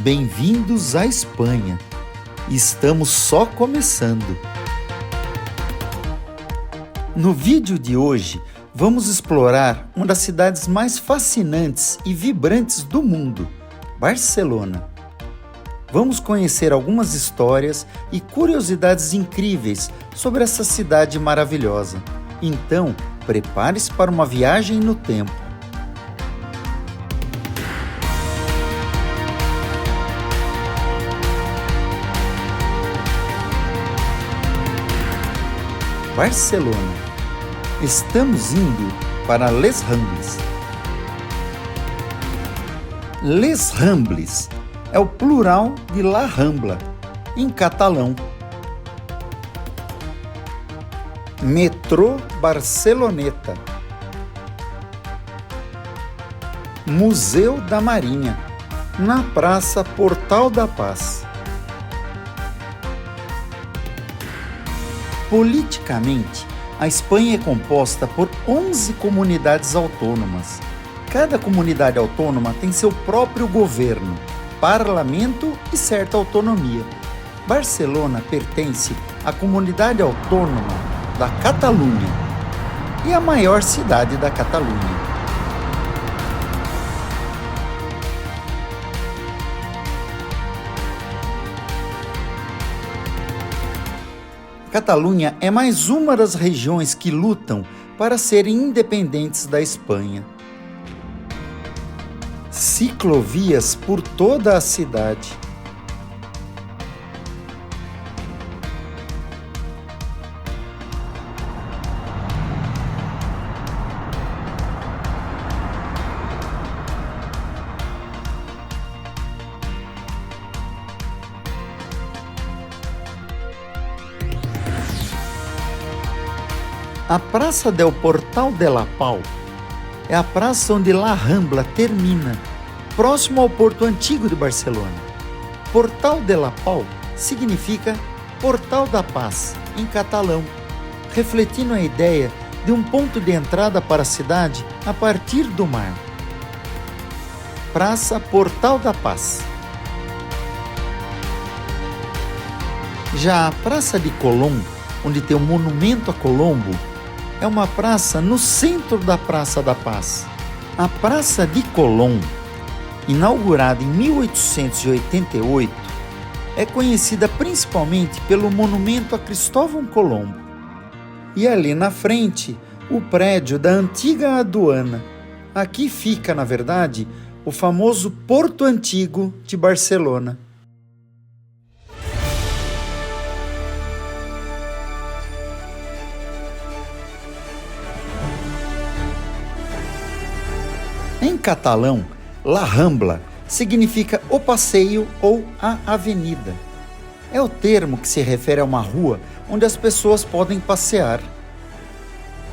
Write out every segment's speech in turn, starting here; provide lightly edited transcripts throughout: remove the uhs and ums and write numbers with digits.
Bem-vindos à Espanha. Estamos só começando. No vídeo de hoje, vamos explorar uma das cidades mais fascinantes e vibrantes do mundo, Barcelona. Vamos conhecer algumas histórias e curiosidades incríveis sobre essa cidade maravilhosa. Então, prepare-se para uma viagem no tempo. Barcelona. Estamos indo para Les Rambles. Les Rambles é o plural de La Rambla, em catalão. Metrô Barceloneta. Museu da Marinha, na Praça Portal da Paz. Politicamente, a Espanha é composta por 11 comunidades autônomas. Cada comunidade autônoma tem seu próprio governo, parlamento e certa autonomia. Barcelona pertence à comunidade autônoma da Catalunha e a maior cidade da Catalunha. Catalunha é mais uma das regiões que lutam para serem independentes da Espanha. Ciclovias por toda a cidade. A Praça del Portal de la Pau é a praça onde La Rambla termina, próximo ao Porto Antigo de Barcelona. Portal de la Pau significa Portal da Paz, em catalão, refletindo a ideia de um ponto de entrada para a cidade a partir do mar. Praça Portal da Paz. Já a Praça de Colón, onde tem o monumento a Colombo, é uma praça no centro da Praça da Paz. A Praça de Colón, inaugurada em 1888, é conhecida principalmente pelo monumento a Cristóvão Colombo. E ali na frente, o prédio da antiga aduana. Aqui fica, na verdade, o famoso Porto Antigo de Barcelona. Em catalão, La Rambla significa o passeio ou a avenida. É o termo que se refere a uma rua onde as pessoas podem passear.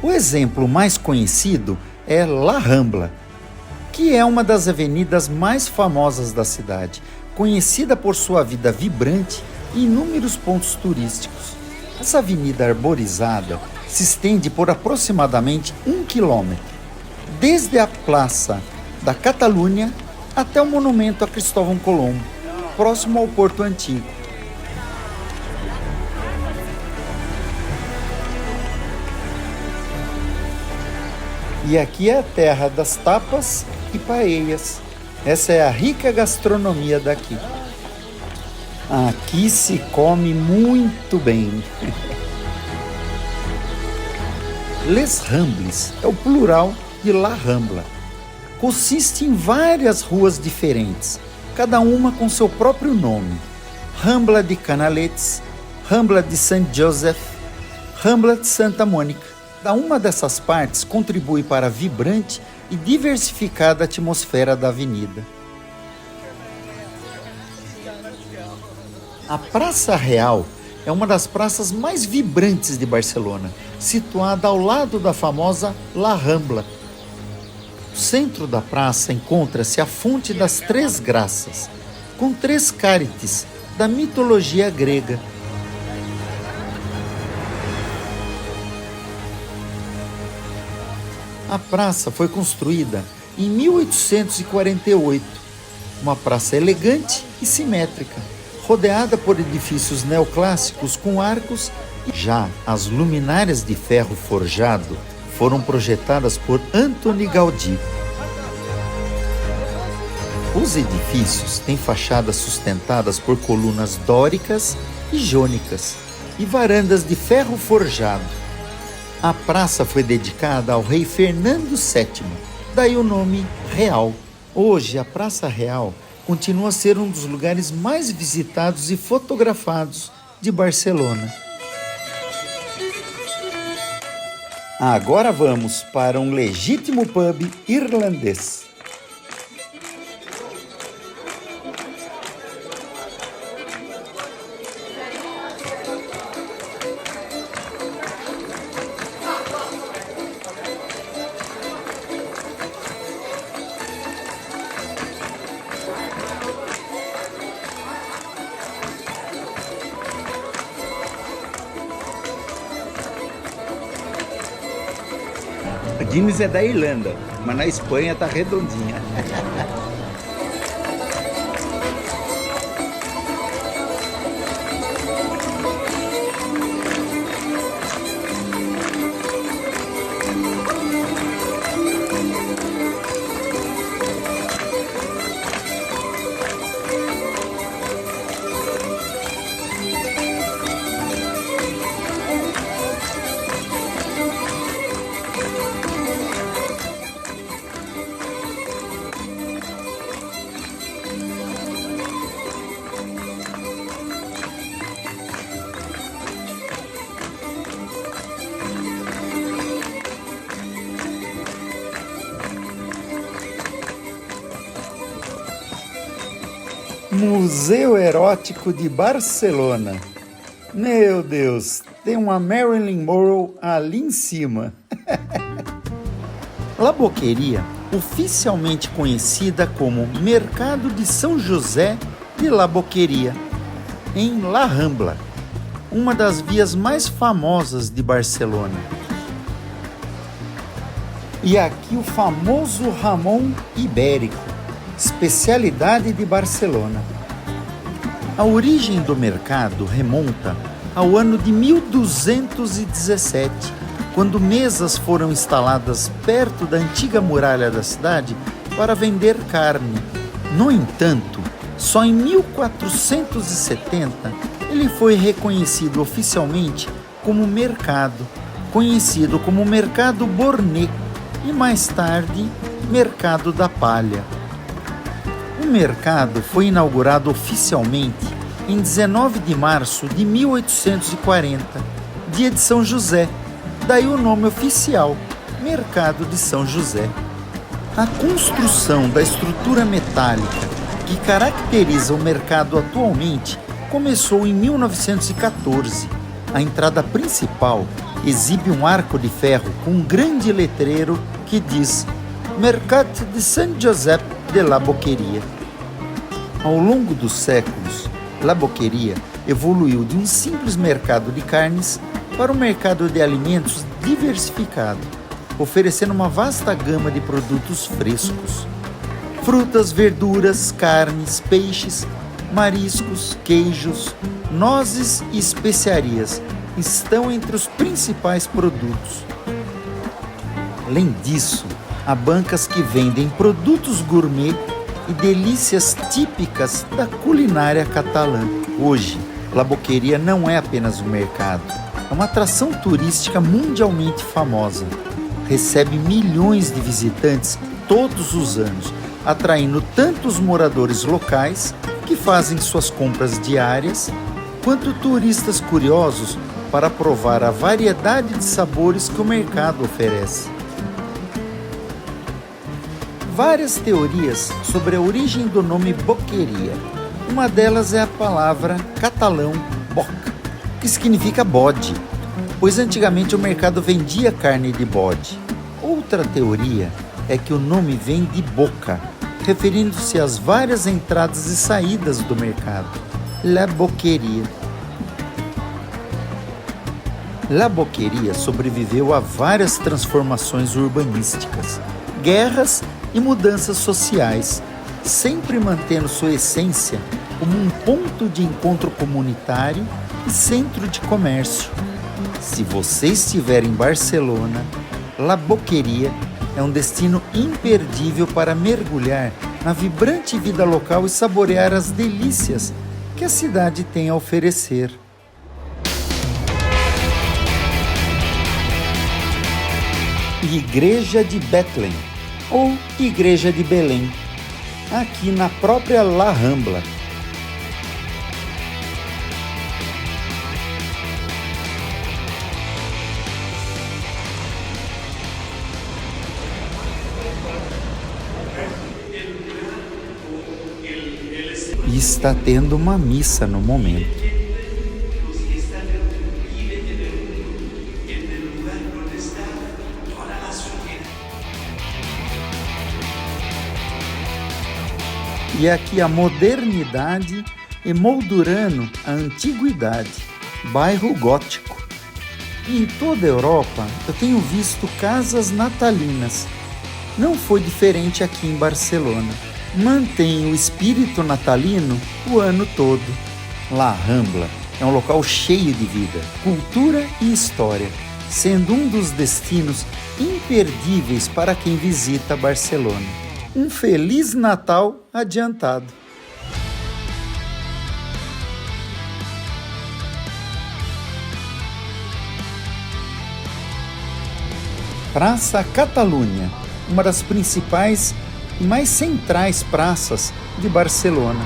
O exemplo mais conhecido é La Rambla, que é uma das avenidas mais famosas da cidade, conhecida por sua vida vibrante e inúmeros pontos turísticos. Essa avenida arborizada se estende por aproximadamente 1 quilômetro. Desde a Praça da Catalunha até o monumento a Cristóvão Colombo, próximo ao Porto Antigo. E aqui é a terra das tapas e paellas. Essa é a rica gastronomia daqui. Aqui se come muito bem. Les Rambles é o plural de La Rambla. Consiste em várias ruas diferentes, cada uma com seu próprio nome. Rambla de Canaletes, Rambla de Sant Joseph, Rambla de Santa Mônica. Cada uma dessas partes contribui para a vibrante e diversificada atmosfera da avenida. A Praça Real é uma das praças mais vibrantes de Barcelona, situada ao lado da famosa La Rambla. No centro da praça encontra-se a Fonte das Três Graças, com 3 cárites da mitologia grega. A praça foi construída em 1848, uma praça elegante e simétrica, rodeada por edifícios neoclássicos com arcos. Já as luminárias de ferro forjado foram projetadas por Antoni Gaudí. Os edifícios têm fachadas sustentadas por colunas dóricas e jônicas e varandas de ferro forjado. A praça foi dedicada ao rei Fernando VII, daí o nome Real. Hoje, a Praça Real continua a ser um dos lugares mais visitados e fotografados de Barcelona. Agora vamos para um legítimo pub irlandês. A Guinness é da Irlanda, mas na Espanha tá redondinha. Museu Erótico de Barcelona. Meu Deus, tem uma Marilyn Monroe ali em cima. La Boqueria, oficialmente conhecida como Mercado de São José de La Boqueria, em La Rambla, uma das vias mais famosas de Barcelona. E aqui o famoso Ramon Ibérico, especialidade de Barcelona. A origem do mercado remonta ao ano de 1217, quando mesas foram instaladas perto da antiga muralha da cidade para vender carne. No entanto, só em 1470 ele foi reconhecido oficialmente como mercado, conhecido como Mercado Bornet e mais tarde Mercado da Palha. O mercado foi inaugurado oficialmente em 19 de março de 1840, dia de São José, daí o nome oficial, Mercado de São José. A construção da estrutura metálica que caracteriza o mercado atualmente começou em 1914. A entrada principal exibe um arco de ferro com um grande letreiro que diz Mercat de Saint Josep de La Boqueria. Ao longo dos séculos, La Boqueria evoluiu de um simples mercado de carnes para um mercado de alimentos diversificado, oferecendo uma vasta gama de produtos frescos. Frutas, verduras, carnes, peixes, mariscos, queijos, nozes e especiarias estão entre os principais produtos. Além disso, há bancas que vendem produtos gourmet e delícias típicas da culinária catalã. Hoje, La Boqueria não é apenas um mercado, é uma atração turística mundialmente famosa. Recebe milhões de visitantes todos os anos, atraindo tanto os moradores locais, que fazem suas compras diárias, quanto turistas curiosos para provar a variedade de sabores que o mercado oferece. Várias teorias sobre a origem do nome Boqueria. Uma delas é a palavra catalão boc, que significa bode, pois antigamente o mercado vendia carne de bode. Outra teoria é que o nome vem de boca, referindo-se às várias entradas e saídas do mercado. La Boqueria. La Boqueria sobreviveu a várias transformações urbanísticas, guerras e mudanças sociais, sempre mantendo sua essência como um ponto de encontro comunitário e centro de comércio. Se você estiver em Barcelona, La Boqueria é um destino imperdível para mergulhar na vibrante vida local e saborear as delícias que a cidade tem a oferecer. Igreja de Bethlehem, ou Igreja de Belém, aqui na própria La Rambla. E está tendo uma missa no momento. E aqui a modernidade emoldurando a antiguidade, bairro gótico. E em toda a Europa eu tenho visto casas natalinas. Não foi diferente aqui em Barcelona. Mantém o espírito natalino o ano todo. La Rambla é um local cheio de vida, cultura e história, sendo um dos destinos imperdíveis para quem visita Barcelona. Um Feliz Natal adiantado. Praça Catalunha, uma das principais e mais centrais praças de Barcelona.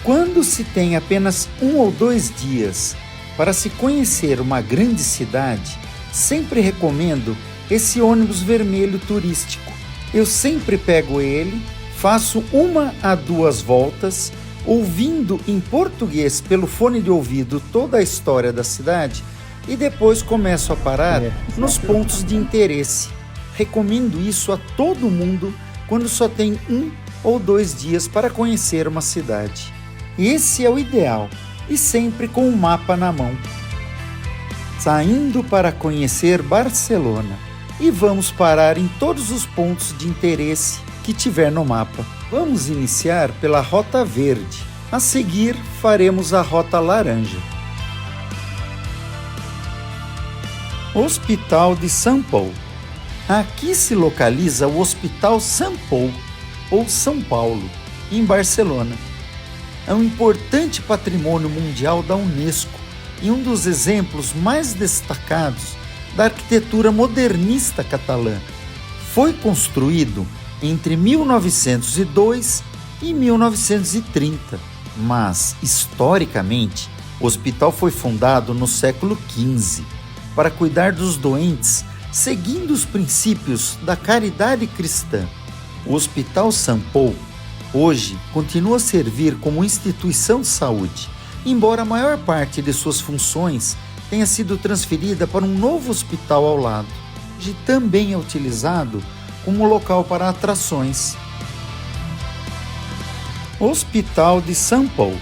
Quando se tem apenas 1 ou 2 dias para se conhecer uma grande cidade, sempre recomendo esse ônibus vermelho turístico. Eu sempre pego ele, faço 1 a 2 voltas, ouvindo em português pelo fone de ouvido toda a história da cidade e depois começo a parar nos pontos de interesse. Recomendo isso a todo mundo quando só tem 1 ou 2 dias para conhecer uma cidade. Esse é o ideal, e sempre com o mapa na mão. Saindo para conhecer Barcelona, e vamos parar em todos os pontos de interesse que tiver no mapa. Vamos iniciar pela Rota Verde. A seguir, faremos a Rota Laranja. Hospital de Sant Pau. Aqui se localiza o Hospital Sant Pau, ou São Paulo, em Barcelona. É um importante patrimônio mundial da Unesco e um dos exemplos mais destacados da arquitetura modernista catalã. Foi construído entre 1902 e 1930, mas, historicamente, o hospital foi fundado no século XV para cuidar dos doentes, seguindo os princípios da caridade cristã. O Hospital Sant Pau hoje continua a servir como instituição de saúde, embora a maior parte de suas funções tenha sido transferida para um novo hospital ao lado, que também é utilizado como local para atrações. Hospital de Sant Pau.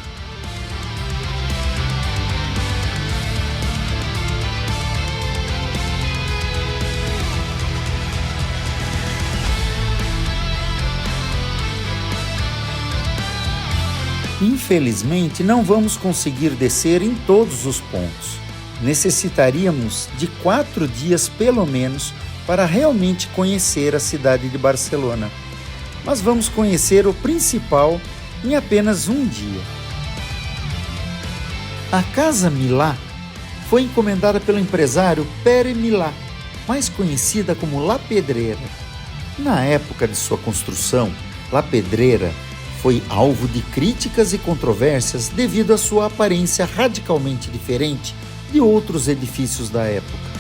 Infelizmente, não vamos conseguir descer em todos os pontos. Necessitaríamos de 4 dias pelo menos para realmente conhecer a cidade de Barcelona. Mas vamos conhecer o principal em apenas um dia. A Casa Milà foi encomendada pelo empresário Pere Milà, mais conhecida como La Pedrera. Na época de sua construção, La Pedrera foi alvo de críticas e controvérsias devido à sua aparência radicalmente diferente de outros edifícios da época.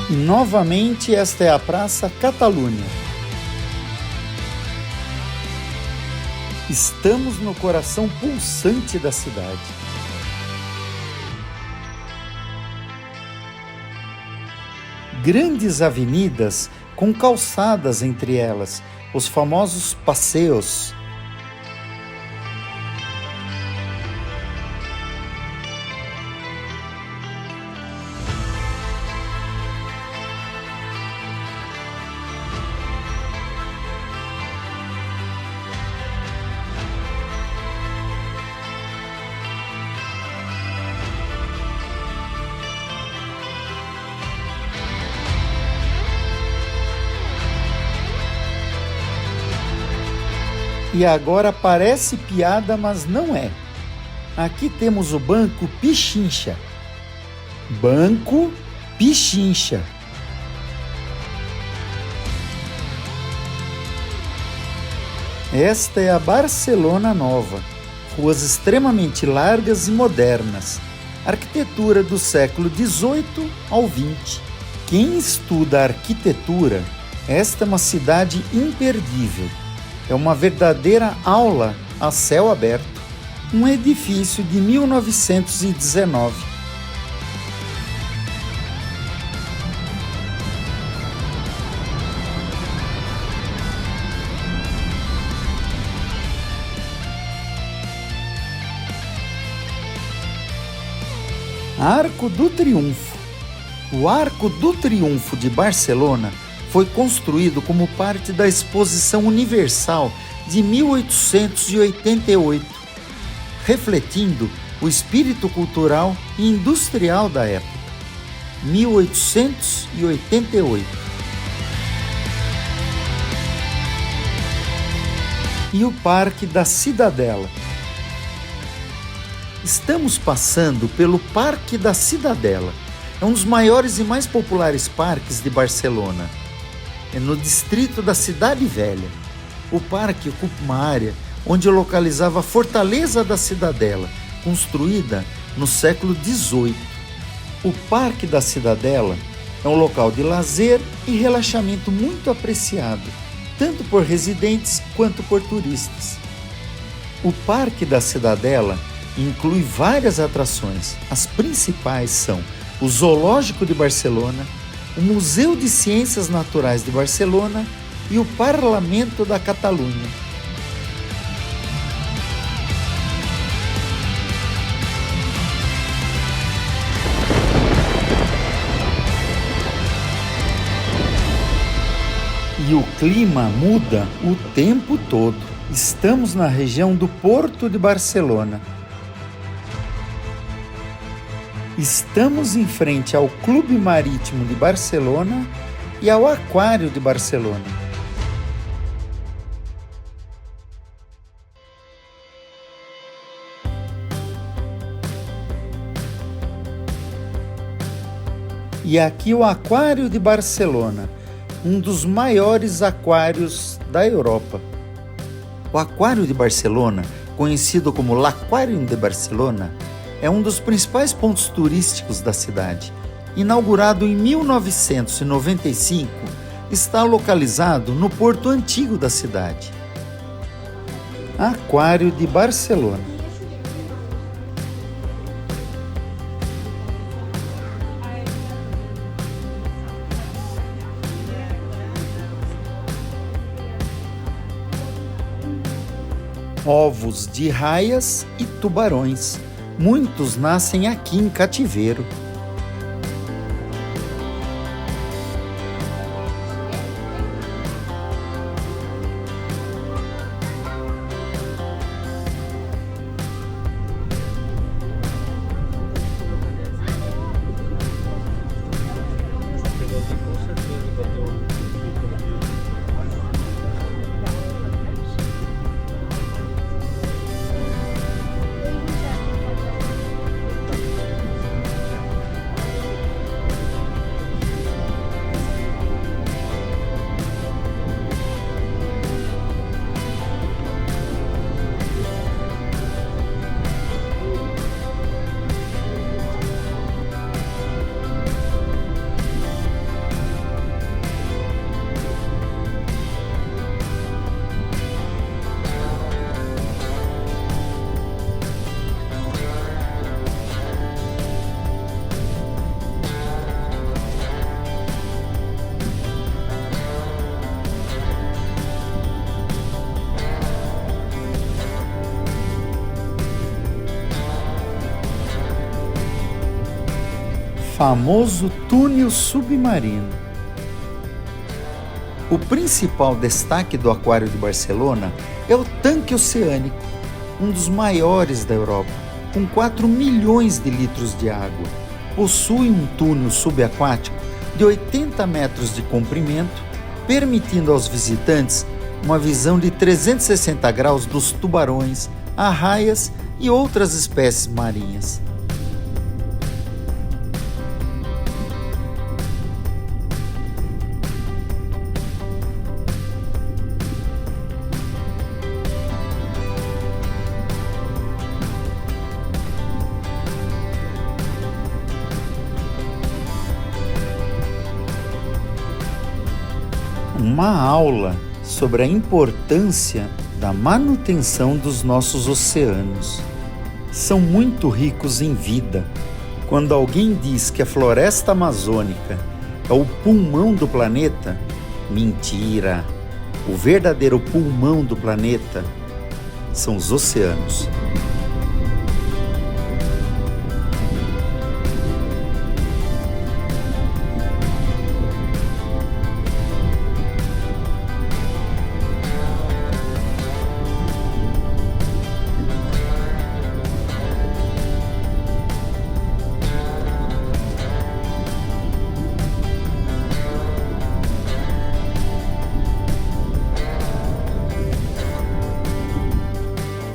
E novamente esta é a Praça Catalunha. Estamos no coração pulsante da cidade. Grandes avenidas com calçadas entre elas, os famosos passeios. E agora parece piada, mas não é. Aqui temos o Banco Pichincha. Banco Pichincha. Esta é a Barcelona Nova. Ruas extremamente largas e modernas. Arquitetura do século XVIII ao XX. Quem estuda arquitetura, esta é uma cidade imperdível. É uma verdadeira aula a céu aberto. Um edifício de 1919. Arco do Triunfo. O Arco do Triunfo de Barcelona foi construído como parte da Exposição Universal de 1888, refletindo o espírito cultural e industrial da época. 1888. E o Parque da Cidadela. Estamos passando pelo Parque da Cidadela. É um dos maiores e mais populares parques de Barcelona. É no distrito da Cidade Velha. O parque ocupa uma área onde localizava a Fortaleza da Cidadela, construída no século XVIII. O Parque da Cidadela é um local de lazer e relaxamento muito apreciado, tanto por residentes quanto por turistas. O Parque da Cidadela inclui várias atrações. As principais são o Zoológico de Barcelona, o Museu de Ciências Naturais de Barcelona e o Parlamento da Catalunha. E o clima muda o tempo todo. Estamos na região do Porto de Barcelona. Estamos em frente ao Clube Marítimo de Barcelona e ao Aquário de Barcelona. E aqui o Aquário de Barcelona, um dos maiores aquários da Europa. O Aquário de Barcelona, conhecido como l'Aquarium de Barcelona, é um dos principais pontos turísticos da cidade. Inaugurado em 1995, está localizado no porto antigo da cidade. Aquário de Barcelona. Ovos de raias e tubarões. Muitos nascem aqui em cativeiro. famoso túnel submarino. O principal destaque do Aquário de Barcelona é o tanque oceânico, um dos maiores da Europa, com 4 milhões de litros de água. Possui um túnel subaquático de 80 metros de comprimento, permitindo aos visitantes uma visão de 360 graus dos tubarões, arraias e outras espécies marinhas. Uma aula sobre a importância da manutenção dos nossos oceanos. São muito ricos em vida. Quando alguém diz que a floresta amazônica é o pulmão do planeta, mentira! O verdadeiro pulmão do planeta são os oceanos.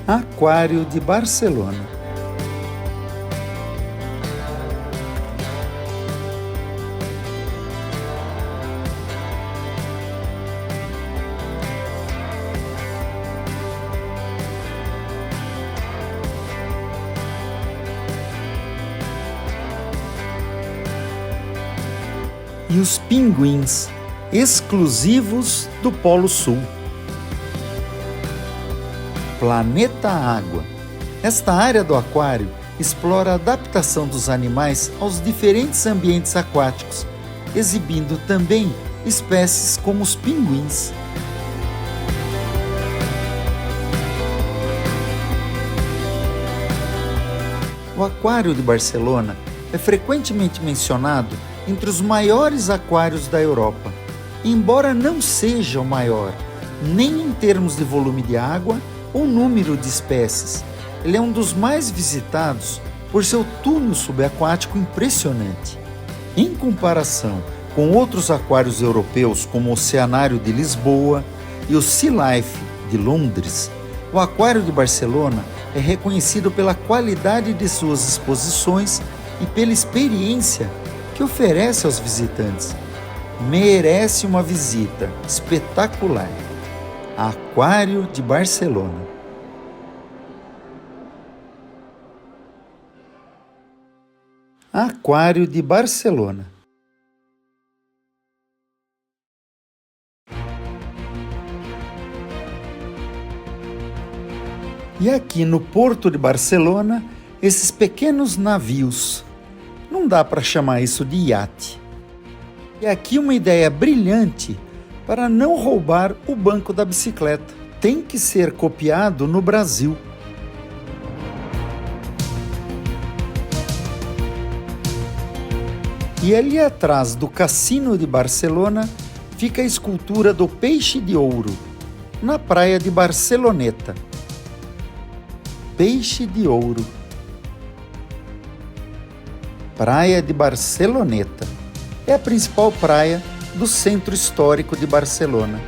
Aquário de Barcelona. E os pinguins, exclusivos do Polo Sul. Planeta Água. Esta área do aquário explora a adaptação dos animais aos diferentes ambientes aquáticos, exibindo também espécies como os pinguins. O Aquário de Barcelona é frequentemente mencionado entre os maiores aquários da Europa, embora não seja o maior, nem em termos de volume de água ou número de espécies. Ele é um dos mais visitados por seu túnel subaquático impressionante. Em comparação com outros aquários europeus como o Oceanário de Lisboa e o Sea Life de Londres, o Aquário de Barcelona é reconhecido pela qualidade de suas exposições e pela experiência que oferece aos visitantes. Merece uma visita espetacular. Aquário de Barcelona. Aquário de Barcelona. E aqui no Porto de Barcelona, esses pequenos navios. Não dá para chamar isso de iate. E aqui uma ideia brilhante para não roubar o banco da bicicleta. Tem que ser copiado no Brasil. E ali atrás do Cassino de Barcelona fica a escultura do Peixe de Ouro, na praia de Barceloneta. Peixe de Ouro. Praia de Barceloneta. É a principal praia do centro histórico de Barcelona.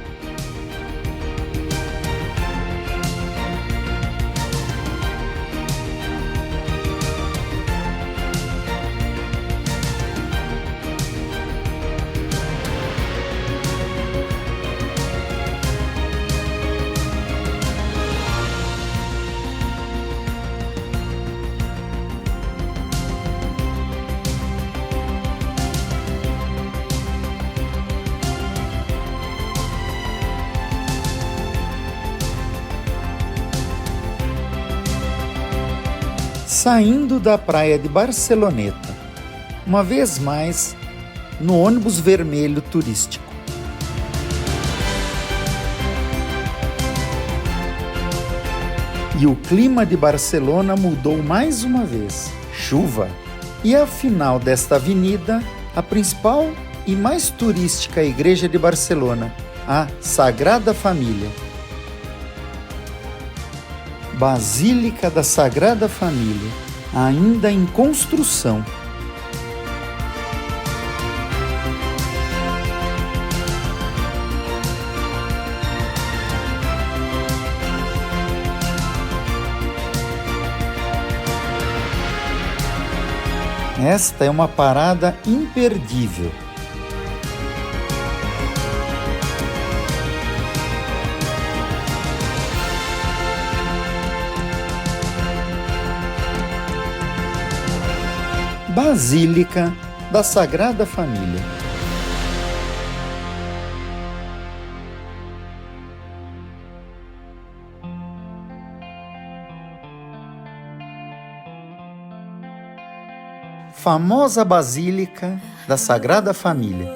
Saindo da praia de Barceloneta, uma vez mais, no ônibus vermelho turístico. E o clima de Barcelona mudou mais uma vez. Chuva. E ao final desta avenida, a principal e mais turística igreja de Barcelona, a Sagrada Família. Basílica da Sagrada Família, ainda em construção. Esta é uma parada imperdível. Basílica da Sagrada Família. Famosa Basílica da Sagrada Família.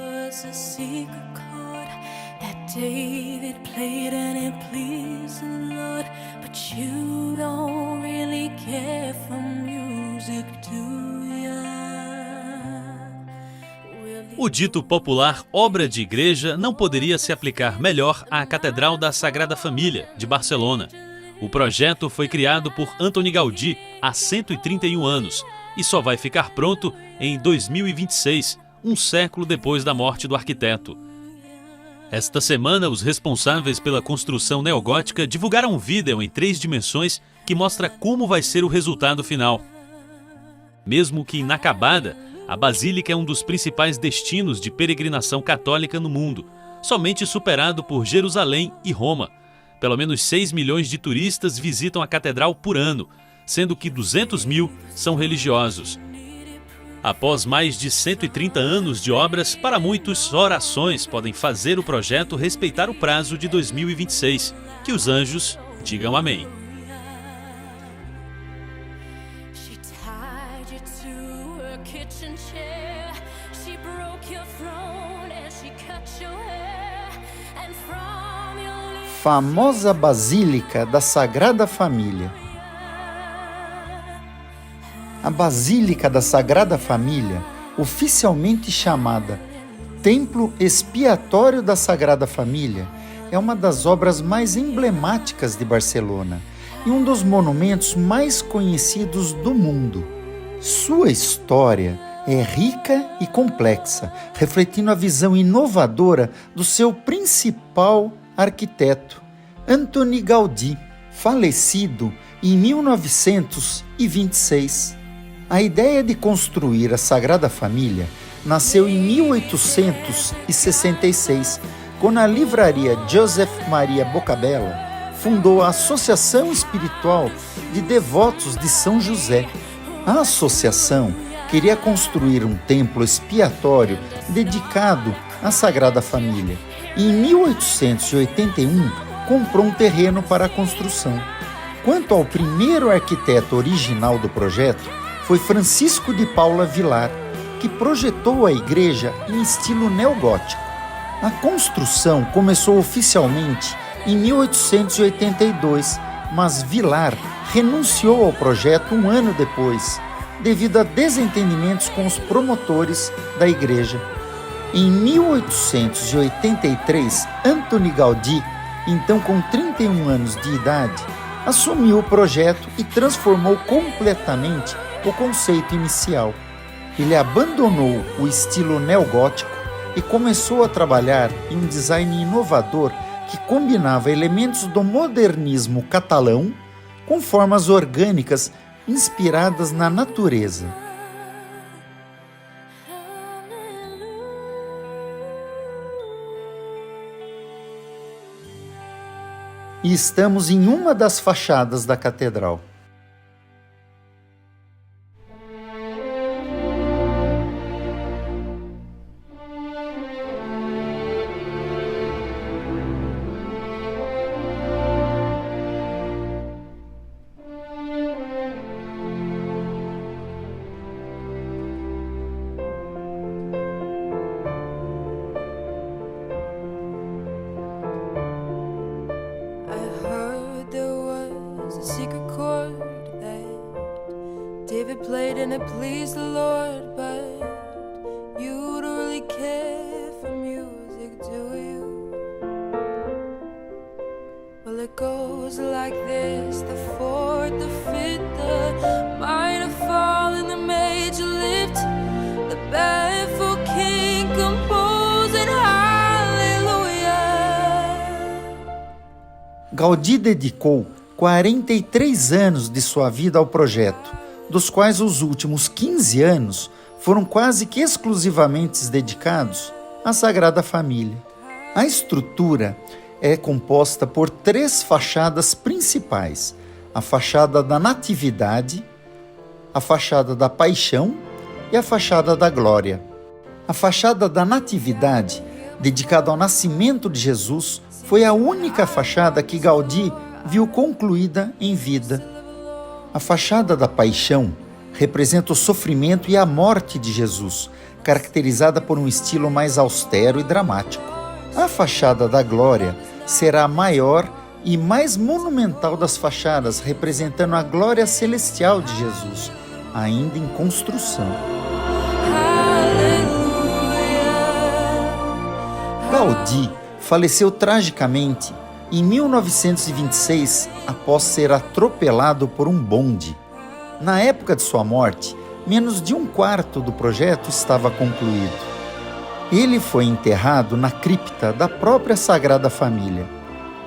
O dito popular obra de igreja não poderia se aplicar melhor à Catedral da Sagrada Família, de Barcelona. O projeto foi criado por Antoni Gaudí há 131 anos e só vai ficar pronto em 2026, um século depois da morte do arquiteto. Esta semana, os responsáveis pela construção neogótica divulgaram um vídeo em 3 dimensões que mostra como vai ser o resultado final. Mesmo que inacabada, a Basílica é um dos principais destinos de peregrinação católica no mundo, somente superado por Jerusalém e Roma. Pelo menos 6 milhões de turistas visitam a catedral por ano, sendo que 200 mil são religiosos. Após mais de 130 anos de obras, para muitos, orações podem fazer o projeto respeitar o prazo de 2026. Que os anjos digam amém. Famosa Basílica da Sagrada Família. A Basílica da Sagrada Família, oficialmente chamada Templo Expiatório da Sagrada Família, é uma das obras mais emblemáticas de Barcelona e um dos monumentos mais conhecidos do mundo. Sua história é rica e complexa, refletindo a visão inovadora do seu principal arquiteto, Antoni Gaudí, falecido em 1926. A ideia de construir a Sagrada Família nasceu em 1866, quando a livraria Josep Maria Boccabella fundou a Associação Espiritual de Devotos de São José. A associação queria construir um templo expiatório dedicado à Sagrada Família e, em 1881, comprou um terreno para a construção. Quanto ao primeiro arquiteto original do projeto, foi Francisco de Paula Vilar, que projetou a igreja em estilo neogótico. A construção começou oficialmente em 1882, mas Vilar renunciou ao projeto um ano depois, devido a desentendimentos com os promotores da igreja. Em 1883, Antoni Gaudí, então com 31 anos de idade, assumiu o projeto e transformou completamente o conceito inicial. Ele abandonou o estilo neogótico e começou a trabalhar em um design inovador que combinava elementos do modernismo catalão com formas orgânicas inspiradas na natureza. E estamos em uma das fachadas da catedral. Secret chord Gaudí dedicou 43 anos de sua vida ao projeto, dos quais os últimos 15 anos foram quase que exclusivamente dedicados à Sagrada Família. A estrutura é composta por 3 fachadas principais: a fachada da Natividade, a fachada da Paixão e a fachada da Glória. A fachada da Natividade, dedicada ao nascimento de Jesus, foi a única fachada que Gaudí viu concluída em vida. A fachada da Paixão representa o sofrimento e a morte de Jesus, caracterizada por um estilo mais austero e dramático. A fachada da Glória será a maior e mais monumental das fachadas, representando a glória celestial de Jesus, ainda em construção. Gaudí faleceu tragicamente em 1926 após ser atropelado por um bonde. Na época de sua morte, menos de 1/4 do projeto estava concluído. Ele foi enterrado na cripta da própria Sagrada Família.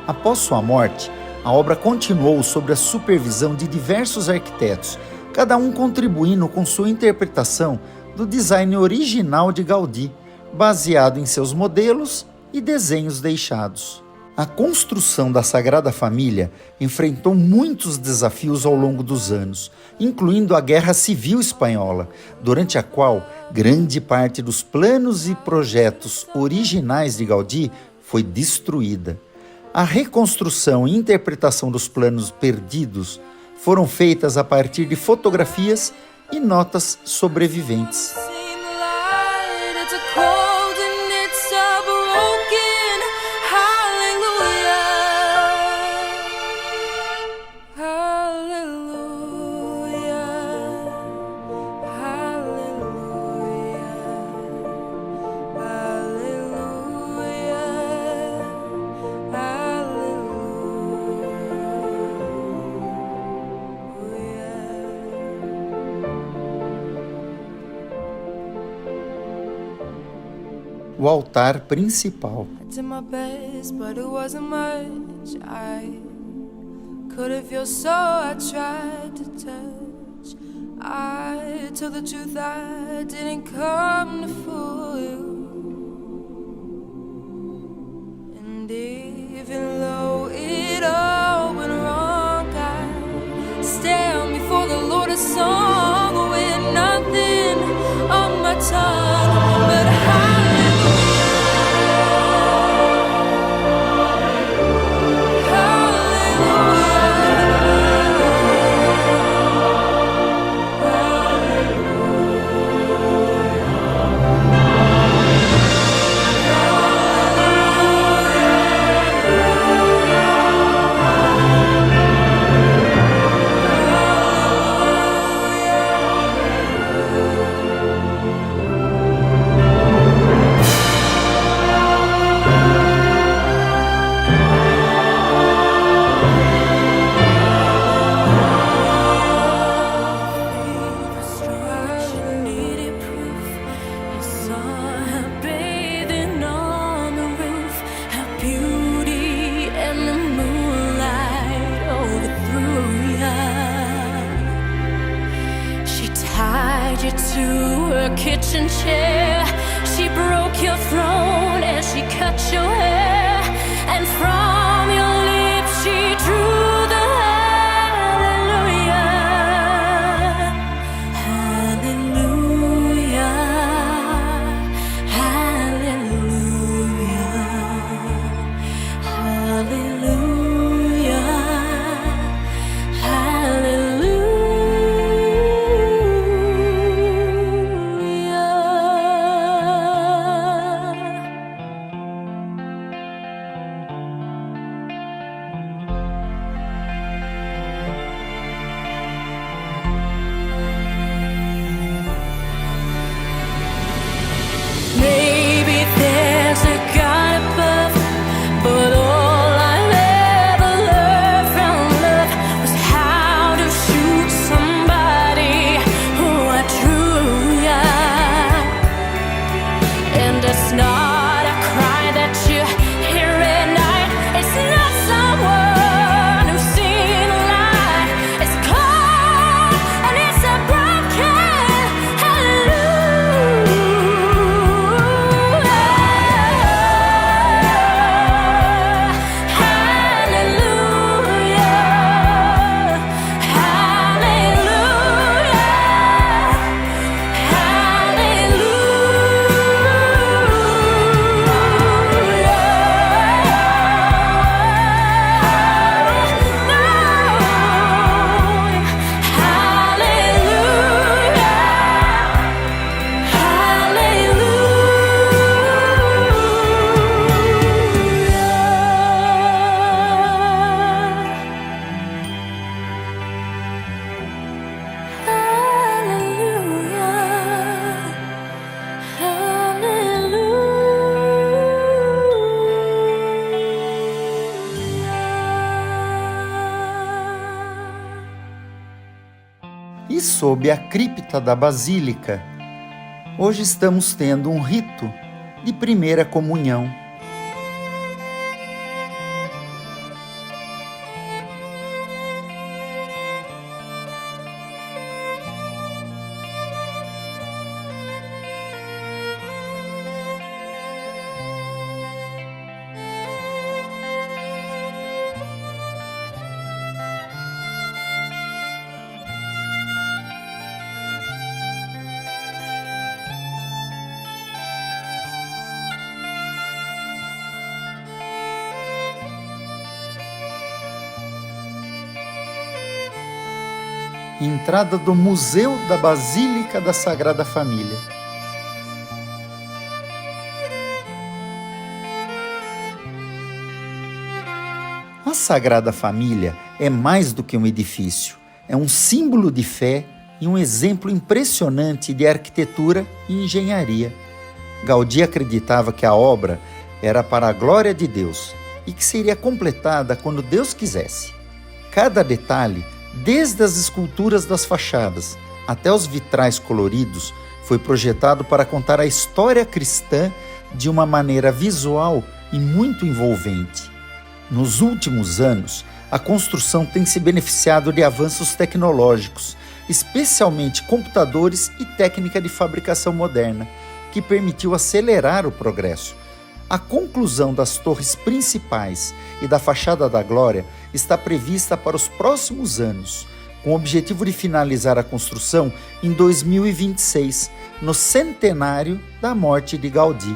Após sua morte, a obra continuou sob a supervisão de diversos arquitetos, cada um contribuindo com sua interpretação do design original de Gaudí, baseado em seus modelos e desenhos deixados. A construção da Sagrada Família enfrentou muitos desafios ao longo dos anos, incluindo a Guerra Civil Espanhola, durante a qual grande parte dos planos e projetos originais de Gaudí foi destruída. A reconstrução e interpretação dos planos perdidos foram feitas a partir de fotografias e notas sobreviventes. O altar principal. Kitchen chair, she broke your throne as she cut your hair, and from your lips she drew the hallelujah, hallelujah, hallelujah, hallelujah, hallelujah. sob a cripta da Basílica, hoje estamos tendo um rito de primeira comunhão. Entrada do Museu da Basílica da Sagrada Família. A Sagrada Família é mais do que um edifício, é um símbolo de fé e um exemplo impressionante de arquitetura e engenharia. Gaudí acreditava que a obra era para a glória de Deus e que seria completada quando Deus quisesse. Cada detalhe, desde as esculturas das fachadas até os vitrais coloridos, foi projetado para contar a história cristã de uma maneira visual e muito envolvente. Nos últimos anos, a construção tem se beneficiado de avanços tecnológicos, especialmente computadores e técnica de fabricação moderna, que permitiu acelerar o progresso. A conclusão das torres principais e da fachada da Glória está prevista para os próximos anos, com o objetivo de finalizar a construção em 2026, no centenário da morte de Gaudí.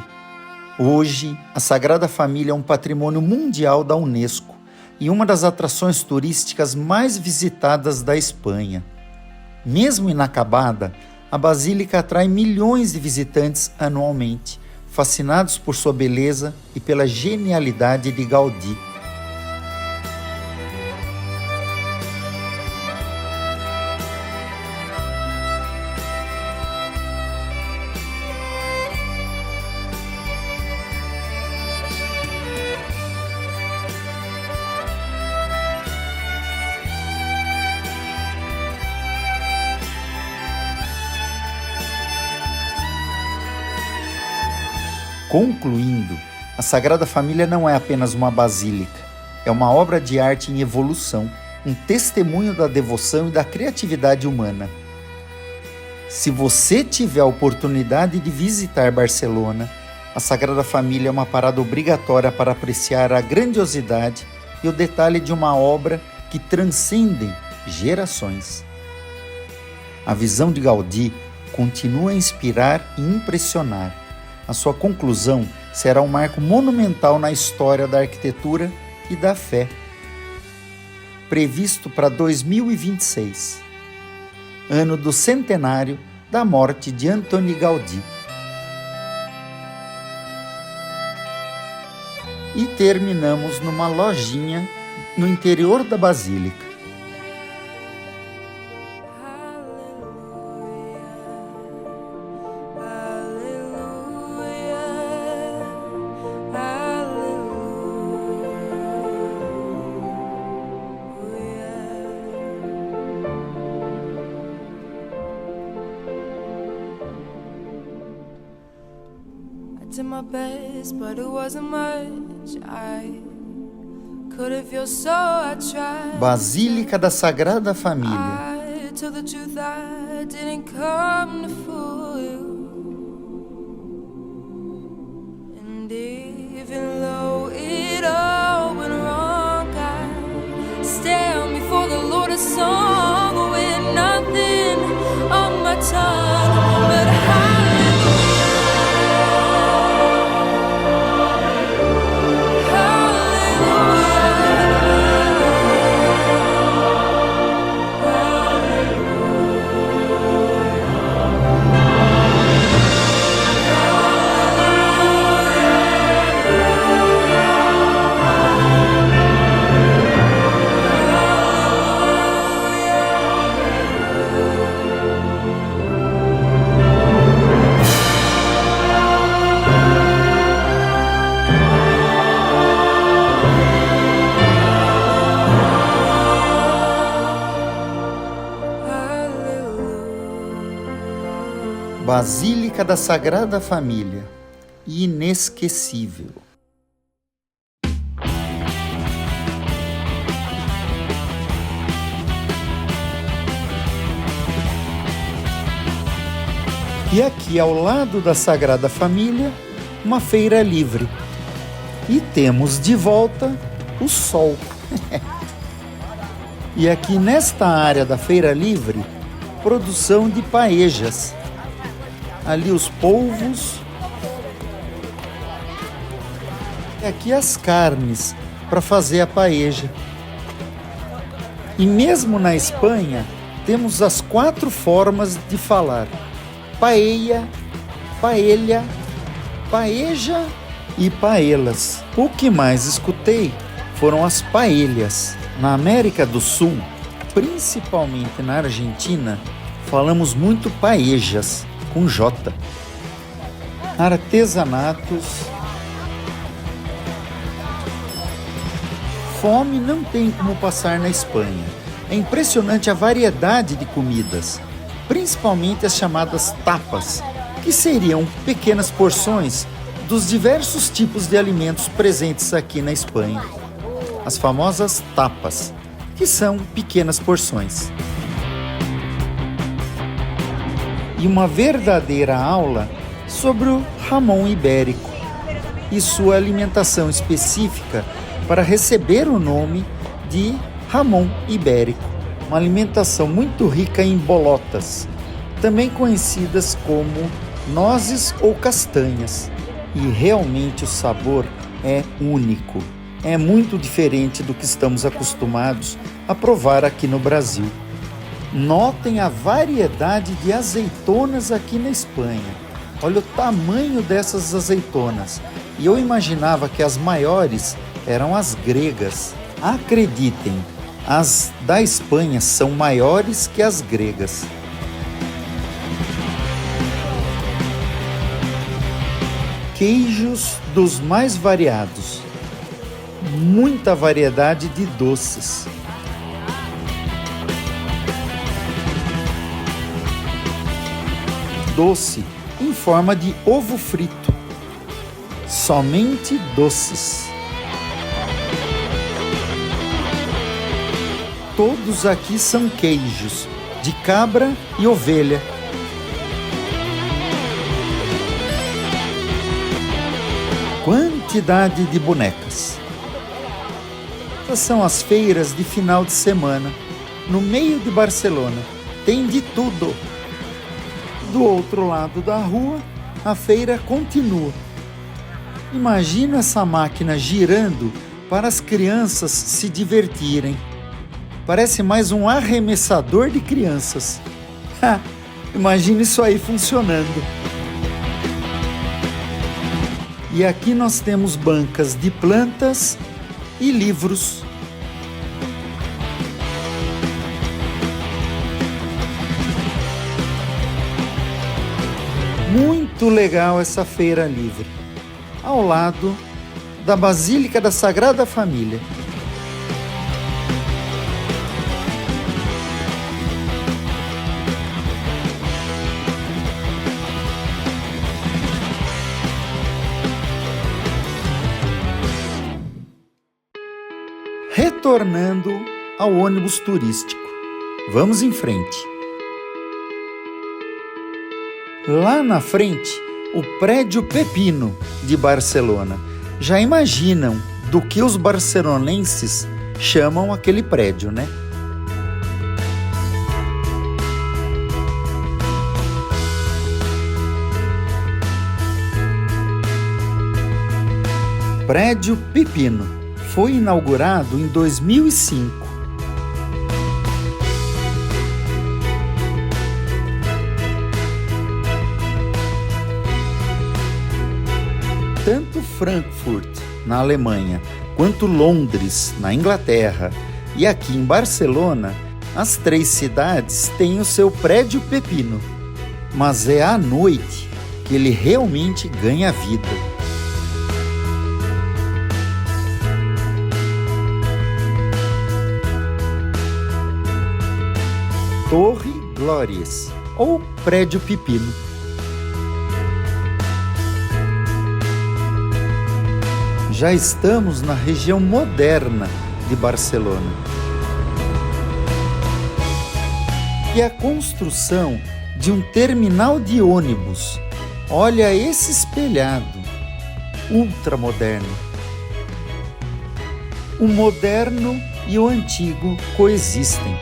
Hoje, a Sagrada Família é um patrimônio mundial da Unesco e uma das atrações turísticas mais visitadas da Espanha. Mesmo inacabada, a Basílica atrai milhões de visitantes anualmente, fascinados por sua beleza e pela genialidade de Gaudí. Concluindo, a Sagrada Família não é apenas uma basílica, é uma obra de arte em evolução, um testemunho da devoção e da criatividade humana. Se você tiver a oportunidade de visitar Barcelona, a Sagrada Família é uma parada obrigatória para apreciar a grandiosidade e o detalhe de uma obra que transcende gerações. A visão de Gaudí continua a inspirar e impressionar. A sua conclusão será um marco monumental na história da arquitetura e da fé. Previsto para 2026, ano do centenário da morte de Antoni Gaudí. E terminamos numa lojinha no interior da Basílica. Did my best, but it wasn't much. I could have felt so. I tried. Basílica da Sagrada Família. I told the truth, I didn't come to fool you. And even though it all went wrong, I stand before the Lord a song with nothing on my tongue but Basílica da Sagrada Família. Inesquecível. E aqui ao lado da Sagrada Família, uma feira livre. E temos de volta o sol. E aqui nesta área da feira livre, produção de paejas. Ali os polvos. E aqui as carnes para fazer a paeja. E mesmo na Espanha, temos as 4 formas de falar: paella, paella, paeja e paellas. O que mais escutei foram as paellas. Na América do Sul, principalmente na Argentina, falamos muito paejas, com J. Artesanatos. Fome não tem como passar na Espanha. É impressionante a variedade de comidas, principalmente as chamadas tapas, que seriam pequenas porções dos diversos tipos de alimentos presentes aqui na Espanha. As famosas tapas, que são pequenas porções. E uma verdadeira aula sobre o jamón ibérico e sua alimentação específica para receber o nome de jamón ibérico, uma alimentação muito rica em bolotas, também conhecidas como nozes ou castanhas. E realmente o sabor é único. É muito diferente do que estamos acostumados a provar aqui no Brasil. Notem a variedade de azeitonas aqui na Espanha. Olha o tamanho dessas azeitonas. E eu imaginava que as maiores eram as gregas. Acreditem, as da Espanha são maiores que as gregas. Queijos dos mais variados. Muita variedade de doces. Doce em forma de ovo frito. Somente doces. Todos aqui são queijos de cabra e ovelha. Quantidade de bonecas. Essas são as feiras de final de semana. No meio de Barcelona, tem de tudo. Do outro lado da rua, a feira continua. Imagina essa máquina girando para as crianças se divertirem. Parece mais um arremessador de crianças. Imagina isso aí funcionando. E aqui nós temos bancas de plantas e livros. Muito legal essa feira livre, ao lado da Basílica da Sagrada Família. Retornando ao ônibus turístico. Vamos em frente. Lá na frente, o Prédio Pepino de Barcelona. Já imaginam do que os barcelonenses chamam aquele prédio, né? Prédio Pepino. Foi inaugurado em 2005. Tanto Frankfurt, na Alemanha, quanto Londres, na Inglaterra, e aqui em Barcelona, as 3 cidades têm o seu Prédio Pepino. Mas é à noite que ele realmente ganha vida. Torre Glórias, ou Prédio Pepino. Já estamos na região moderna de Barcelona. E a construção de um terminal de ônibus. Olha esse espelhado, ultramoderno. O moderno e o antigo coexistem.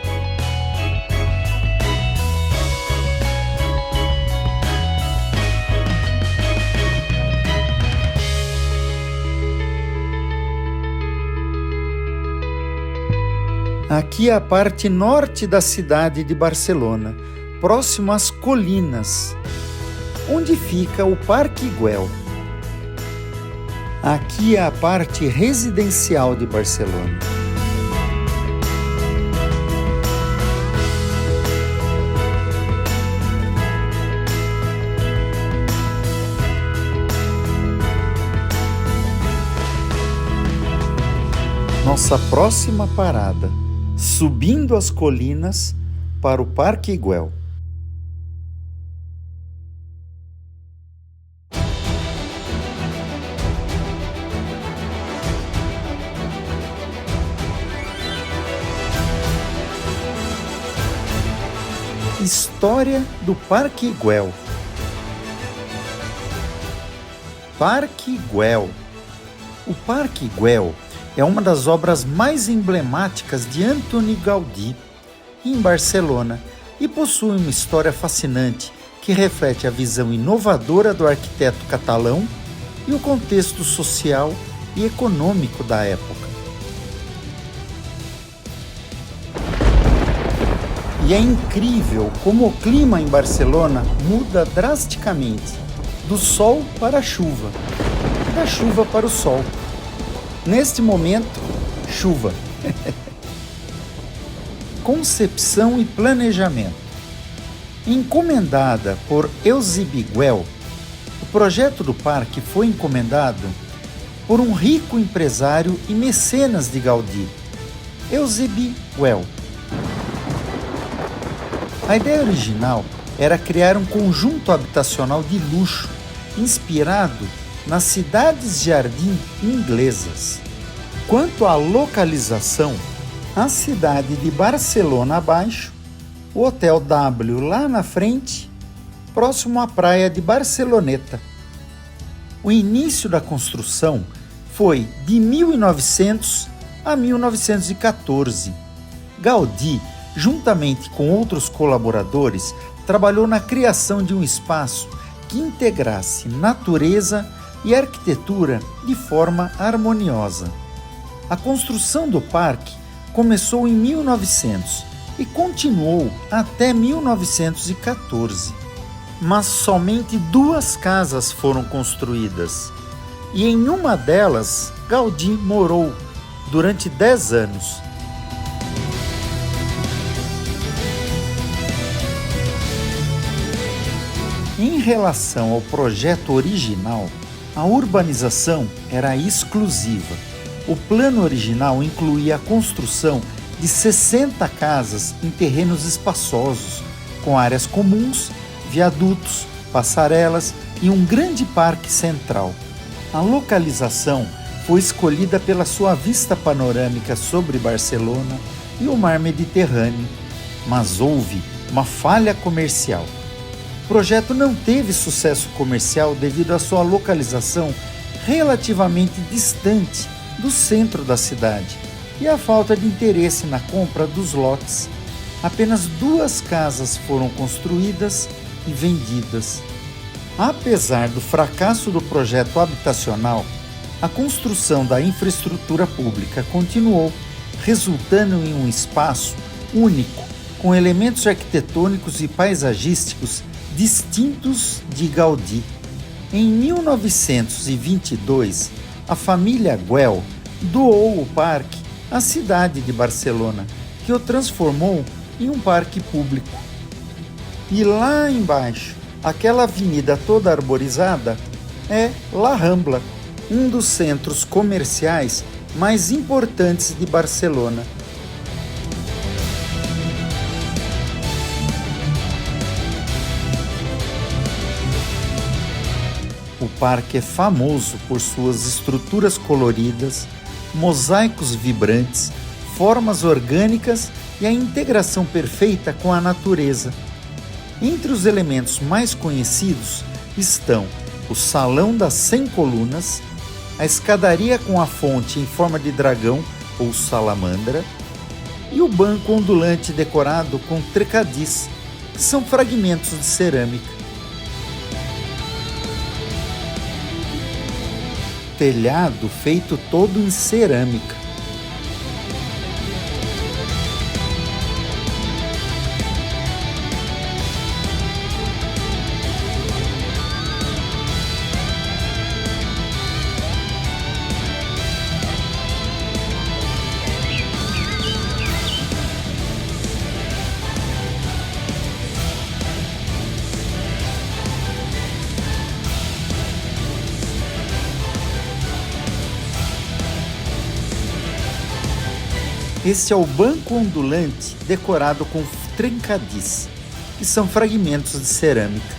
Aqui é a parte norte da cidade de Barcelona, próximo às colinas, onde fica o Parque Güell. Aqui é a parte residencial de Barcelona. Nossa próxima parada, subindo as colinas para o Parque Güell. História do Parque Güell. Parque Güell. O Parque Güell é uma das obras mais emblemáticas de Antoni Gaudí em Barcelona e possui uma história fascinante que reflete a visão inovadora do arquiteto catalão e o contexto social e econômico da época. E é incrível como o clima em Barcelona muda drasticamente, do sol para a chuva, da chuva para o sol. Neste momento, chuva. Concepção e planejamento. Encomendada por Eusebio Güell, o projeto do parque foi encomendado por um rico empresário e mecenas de Gaudí, Eusebio Güell. A ideia original era criar um conjunto habitacional de luxo, inspirado nas cidades-jardim inglesas. Quanto à localização, a cidade de Barcelona abaixo, o Hotel W lá na frente, próximo à praia de Barceloneta. O início da construção foi de 1900 a 1914. Gaudí, juntamente com outros colaboradores, trabalhou na criação de um espaço que integrasse natureza e arquitetura de forma harmoniosa. A construção do parque começou em 1900 e continuou até 1914. Mas somente 2 casas foram construídas, e em uma delas Gaudí morou durante 10 anos. Em relação ao projeto original, a urbanização era exclusiva. O plano original incluía a construção de 60 casas em terrenos espaçosos, com áreas comuns, viadutos, passarelas e um grande parque central. A localização foi escolhida pela sua vista panorâmica sobre Barcelona e o mar Mediterrâneo, mas houve uma falha comercial. O projeto não teve sucesso comercial devido à sua localização relativamente distante do centro da cidade e à falta de interesse na compra dos lotes. Apenas 2 casas foram construídas e vendidas. Apesar do fracasso do projeto habitacional, a construção da infraestrutura pública continuou, resultando em um espaço único, com elementos arquitetônicos e paisagísticos distintos de Gaudí. Em 1922, a família Güell doou o parque à cidade de Barcelona, que o transformou em um parque público. E lá embaixo, aquela avenida toda arborizada, é La Rambla, um dos centros comerciais mais importantes de Barcelona. O parque é famoso por suas estruturas coloridas, mosaicos vibrantes, formas orgânicas e a integração perfeita com a natureza. Entre os elementos mais conhecidos estão o Salão das 100 Colunas, a escadaria com a fonte em forma de dragão ou salamandra e o banco ondulante decorado com trecadis, que são fragmentos de cerâmica. Telhado feito todo em cerâmica. Esse é o banco ondulante decorado com trencadis, que são fragmentos de cerâmica.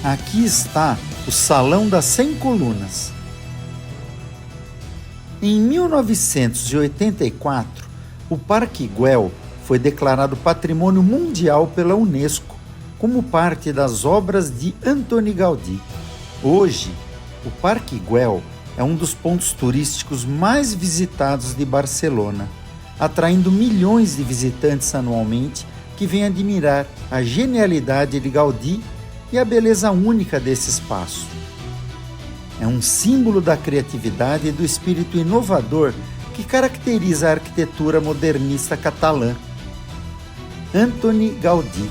Aqui está o Salão das 100 Colunas. Em 1984, o Parque Güell foi declarado Patrimônio Mundial pela Unesco, como parte das obras de Antoni Gaudí. Hoje, o Parque Güell é um dos pontos turísticos mais visitados de Barcelona, atraindo milhões de visitantes anualmente que vêm admirar a genialidade de Gaudí e a beleza única desse espaço. É um símbolo da criatividade e do espírito inovador que caracteriza a arquitetura modernista catalã. Antoni Gaudí.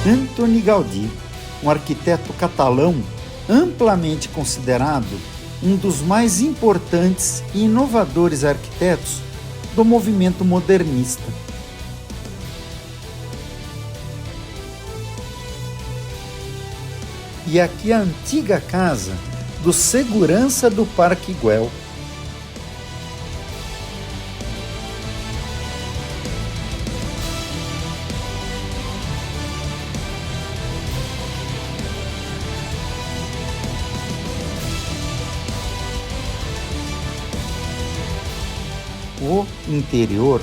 Antoni Gaudí, um arquiteto catalão amplamente considerado um dos mais importantes e inovadores arquitetos do movimento modernista. E aqui a antiga casa do segurança do Parque Güell. O interior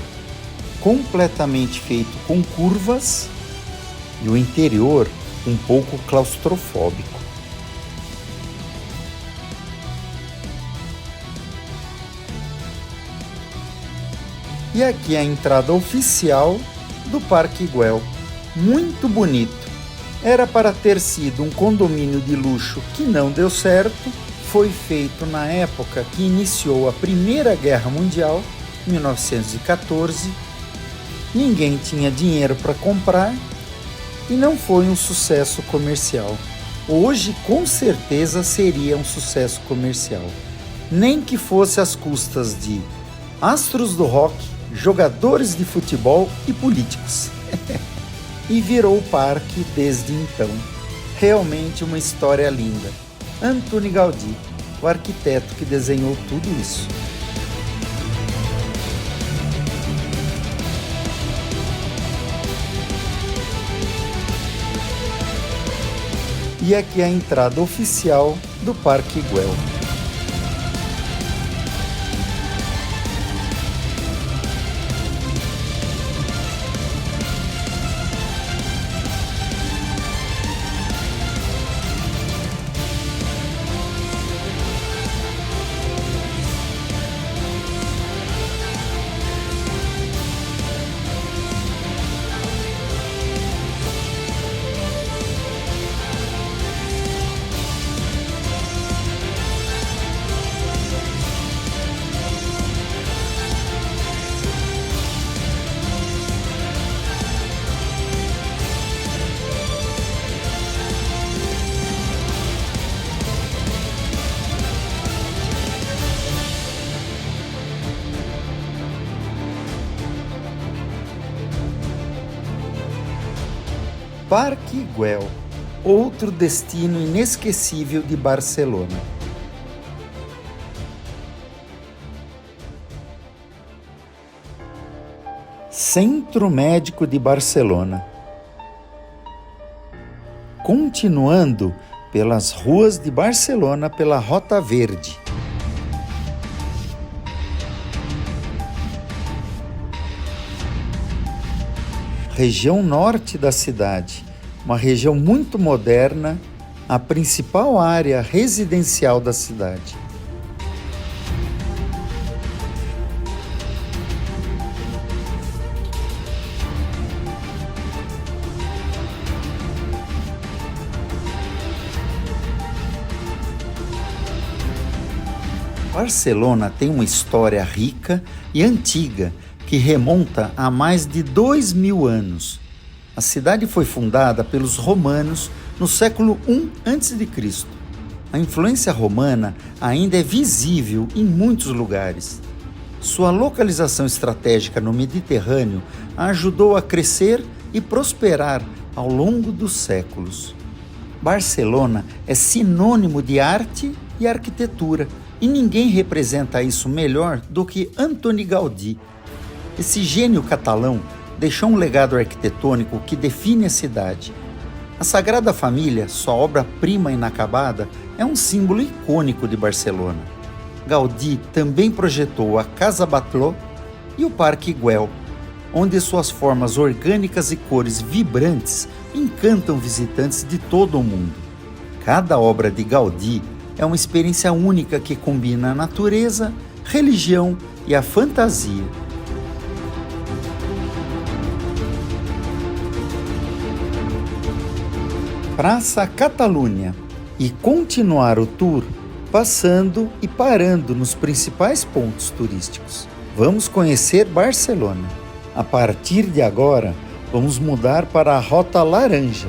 completamente feito com curvas e o interior um pouco claustrofóbico. E aqui a entrada oficial do Parque Güell, muito bonito. Era para ter sido um condomínio de luxo que não deu certo, foi feito na época que iniciou a Primeira Guerra Mundial, 1914, ninguém tinha dinheiro para comprar e não foi um sucesso comercial. Hoje, com certeza, seria um sucesso comercial. Nem que fosse às custas de astros do rock, jogadores de futebol e políticos. E virou o parque desde então. Realmente uma história linda. Antoni Gaudí, o arquiteto que desenhou tudo isso. E aqui é a entrada oficial do Parque Güell. Parque Güell, outro destino inesquecível de Barcelona. Centro Médico de Barcelona. Continuando pelas ruas de Barcelona pela Rota Verde. Região norte da cidade, uma região muito moderna, a principal área residencial da cidade. Barcelona tem uma história rica e antiga, que remonta a mais de 2000 anos. A cidade foi fundada pelos romanos no século I a.C. A influência romana ainda é visível em muitos lugares. Sua localização estratégica no Mediterrâneo a ajudou a crescer e prosperar ao longo dos séculos. Barcelona é sinônimo de arte e arquitetura, e ninguém representa isso melhor do que Antoni Gaudí. Esse gênio catalão deixou um legado arquitetônico que define a cidade. A Sagrada Família, sua obra-prima inacabada, é um símbolo icônico de Barcelona. Gaudí também projetou a Casa Batlló e o Parque Güell, onde suas formas orgânicas e cores vibrantes encantam visitantes de todo o mundo. Cada obra de Gaudí é uma experiência única que combina a natureza, religião e a fantasia. Praça Catalunha e continuar o tour passando e parando nos principais pontos turísticos. Vamos conhecer Barcelona. A partir de agora, vamos mudar para a Rota Laranja.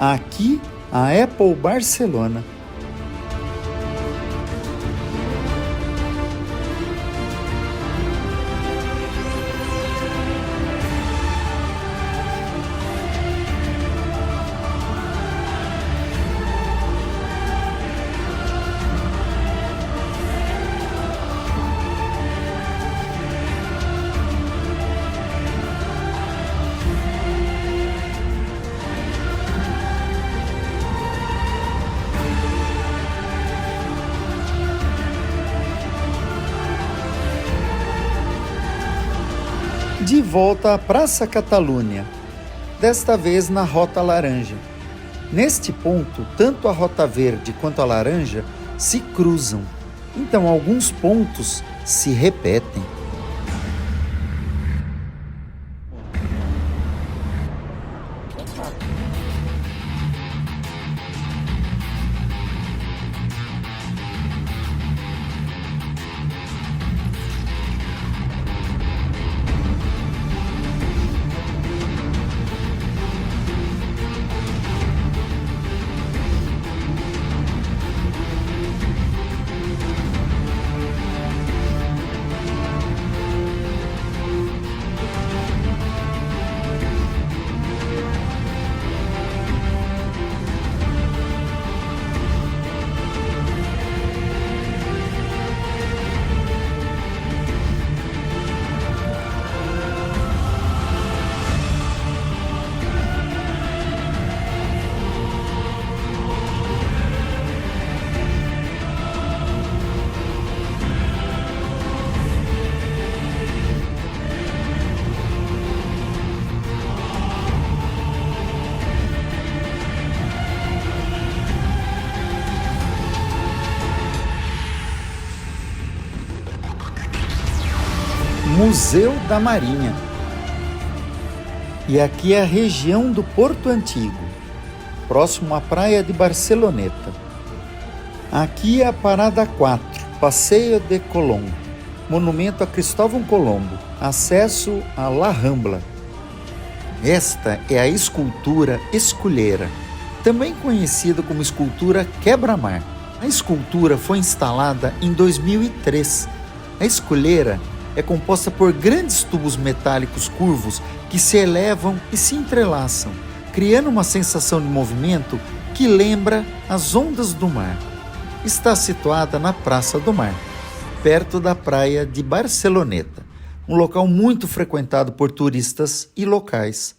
Aqui, a Apple Barcelona. De volta à Praça Catalunha, desta vez na Rota Laranja. Neste ponto, tanto a Rota Verde quanto a Laranja se cruzam, então alguns pontos se repetem. Museu da Marinha. E aqui é a região do Porto Antigo, próximo à praia de Barceloneta. Aqui é a Parada 4, Passeio de Colón, monumento a Cristóvão Colombo, acesso a La Rambla. Esta é a escultura Escolheira, também conhecida como escultura Quebra-Mar. A escultura foi instalada em 2003. A escolheira é composta por grandes tubos metálicos curvos que se elevam e se entrelaçam, criando uma sensação de movimento que lembra as ondas do mar. Está situada na Praça do Mar, perto da praia de Barceloneta, um local muito frequentado por turistas e locais.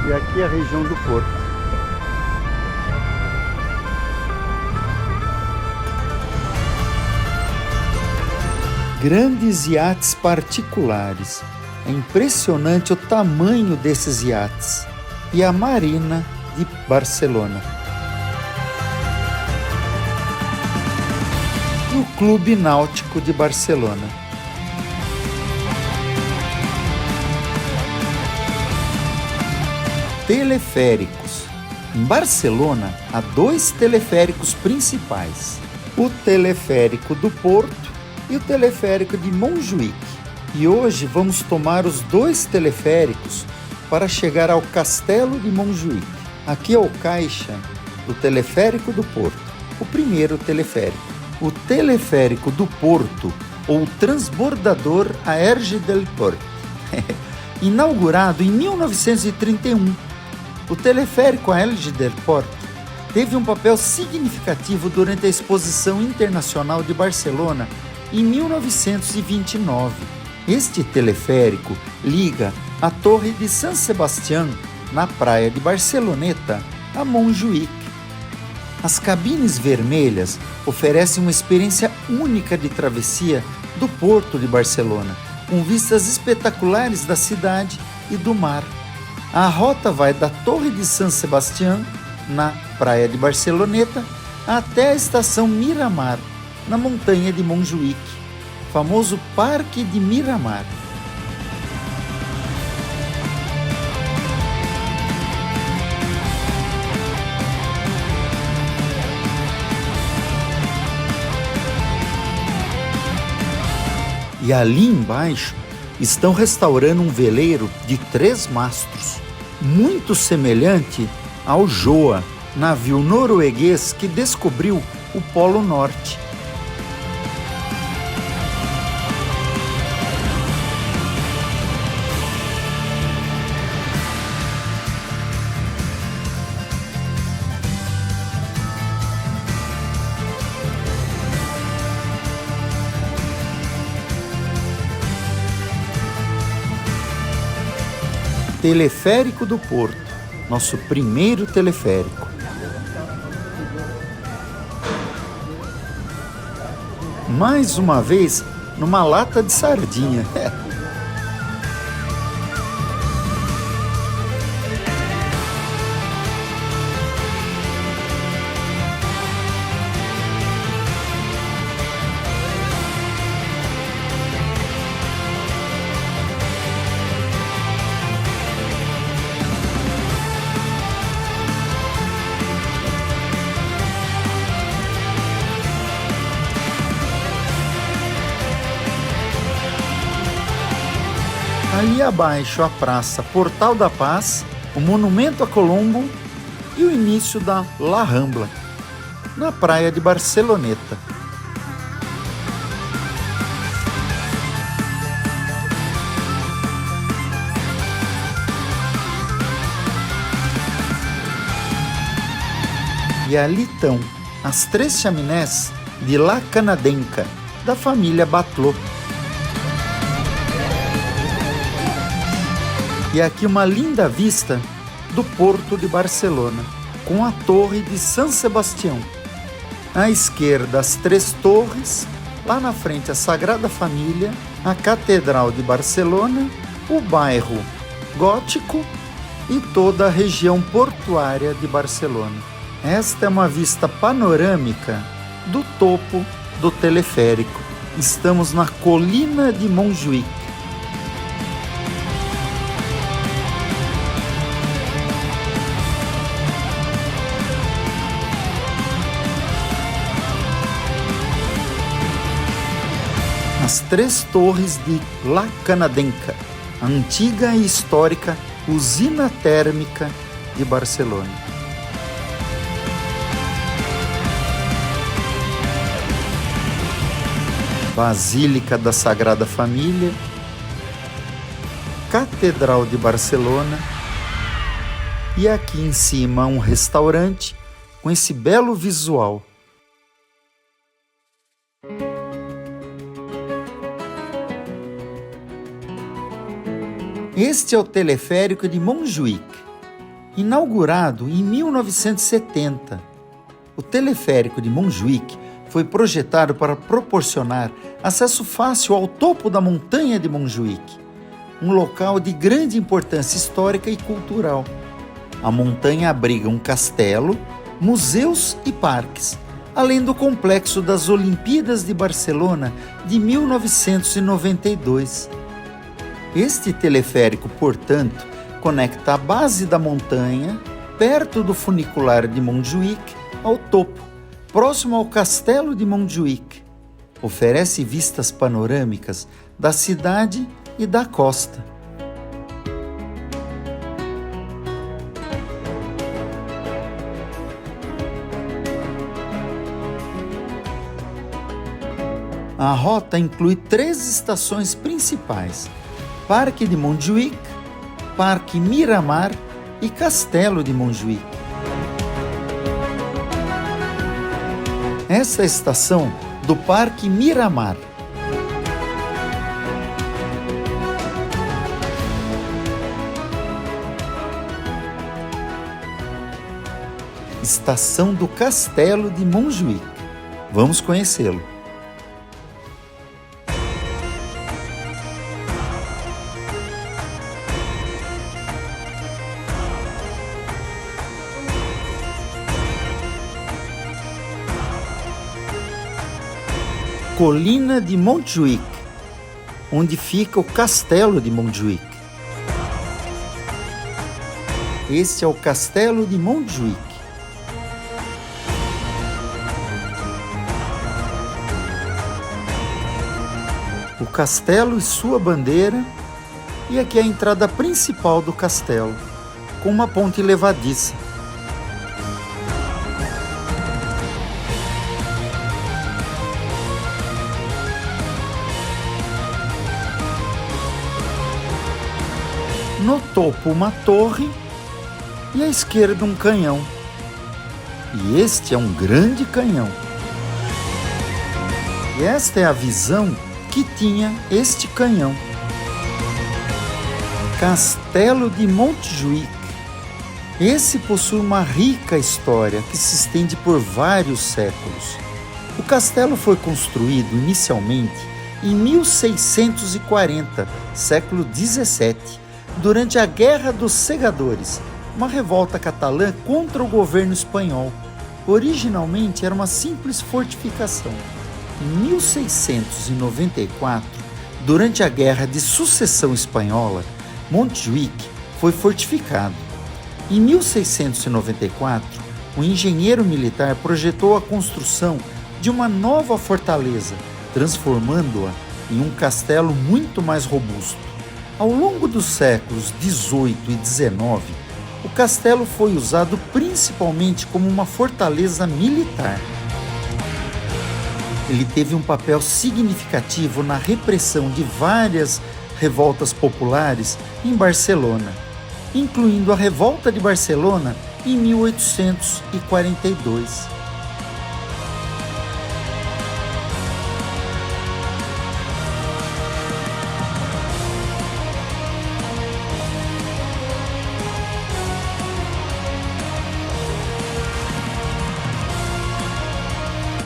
E aqui é a região do Porto. Grandes iates particulares. É impressionante o tamanho desses iates. E a Marina de Barcelona. E o Clube Náutico de Barcelona. Teleféricos. Em Barcelona, há 2 teleféricos principais. O Teleférico do Porto e o Teleférico de Montjuïc. E hoje vamos tomar os 2 teleféricos para chegar ao Castelo de Montjuïc. Aqui é o caixa do Teleférico do Porto, o primeiro teleférico. O Teleférico do Porto, ou Transbordador Aerge del Port, inaugurado em 1931. O teleférico Aerge del Port teve um papel significativo durante a Exposição Internacional de Barcelona em 1929. Este teleférico liga a Torre de San Sebastián, na praia de Barceloneta, a Montjuïc. As cabines vermelhas oferecem uma experiência única de travessia do Porto de Barcelona, com vistas espetaculares da cidade e do mar. A rota vai da Torre de San Sebastián, na praia de Barceloneta, até a estação Miramar, na montanha de Montjuïc, famoso Parque de Miramar. E ali embaixo estão restaurando um veleiro de 3 mastros, muito semelhante ao Joa, navio norueguês que descobriu o Polo Norte. Teleférico do Porto, nosso primeiro teleférico. Mais uma vez, numa lata de sardinha. Ali abaixo a Praça Portal da Paz, o Monumento a Colombo e o início da La Rambla, na praia de Barceloneta. E ali estão as 3 chaminés de La Canadenca, da família Batlló. E aqui uma linda vista do Porto de Barcelona, com a Torre de San Sebastián. À esquerda, as 3 torres, lá na frente a Sagrada Família, a Catedral de Barcelona, o bairro gótico e toda a região portuária de Barcelona. Esta é uma vista panorâmica do topo do teleférico. Estamos na colina de Montjuïc. As 3 torres de La Canadenca, a antiga e histórica usina térmica de Barcelona. Basílica da Sagrada Família, Catedral de Barcelona e aqui em cima um restaurante com esse belo visual. Este é o teleférico de Montjuïc, inaugurado em 1970. O teleférico de Montjuïc foi projetado para proporcionar acesso fácil ao topo da montanha de Montjuïc, um local de grande importância histórica e cultural. A montanha abriga um castelo, museus e parques, além do complexo das Olimpíadas de Barcelona de 1992. Este teleférico, portanto, conecta a base da montanha, perto do funicular de Montjuïc, ao topo, próximo ao castelo de Montjuïc. Oferece vistas panorâmicas da cidade e da costa. A rota inclui 3 estações principais: Parque de Montjuïc, Parque Miramar e Castelo de Montjuïc. Essa é a estação do Parque Miramar. Estação do Castelo de Montjuïc. Vamos conhecê-lo. Colina de Montjuïc, onde fica o Castelo de Montjuïc. Este é o Castelo de Montjuïc. O castelo e sua bandeira, e aqui é a entrada principal do castelo, com uma ponte levadiça. No topo uma torre e à esquerda um canhão. E este é um grande canhão. E esta é a visão que tinha este canhão. Castelo de Montjuïc. Esse possui uma rica história que se estende por vários séculos. O castelo foi construído inicialmente em 1640, século 17, durante a Guerra dos Segadores, uma revolta catalã contra o governo espanhol. Originalmente era uma simples fortificação. Em 1694, durante a Guerra de Sucessão Espanhola, Montjuïc foi fortificado. Em 1694, o engenheiro militar projetou a construção de uma nova fortaleza, transformando-a em um castelo muito mais robusto. Ao longo dos séculos XVIII e XIX, o castelo foi usado principalmente como uma fortaleza militar. Ele teve um papel significativo na repressão de várias revoltas populares em Barcelona, incluindo a Revolta de Barcelona em 1842.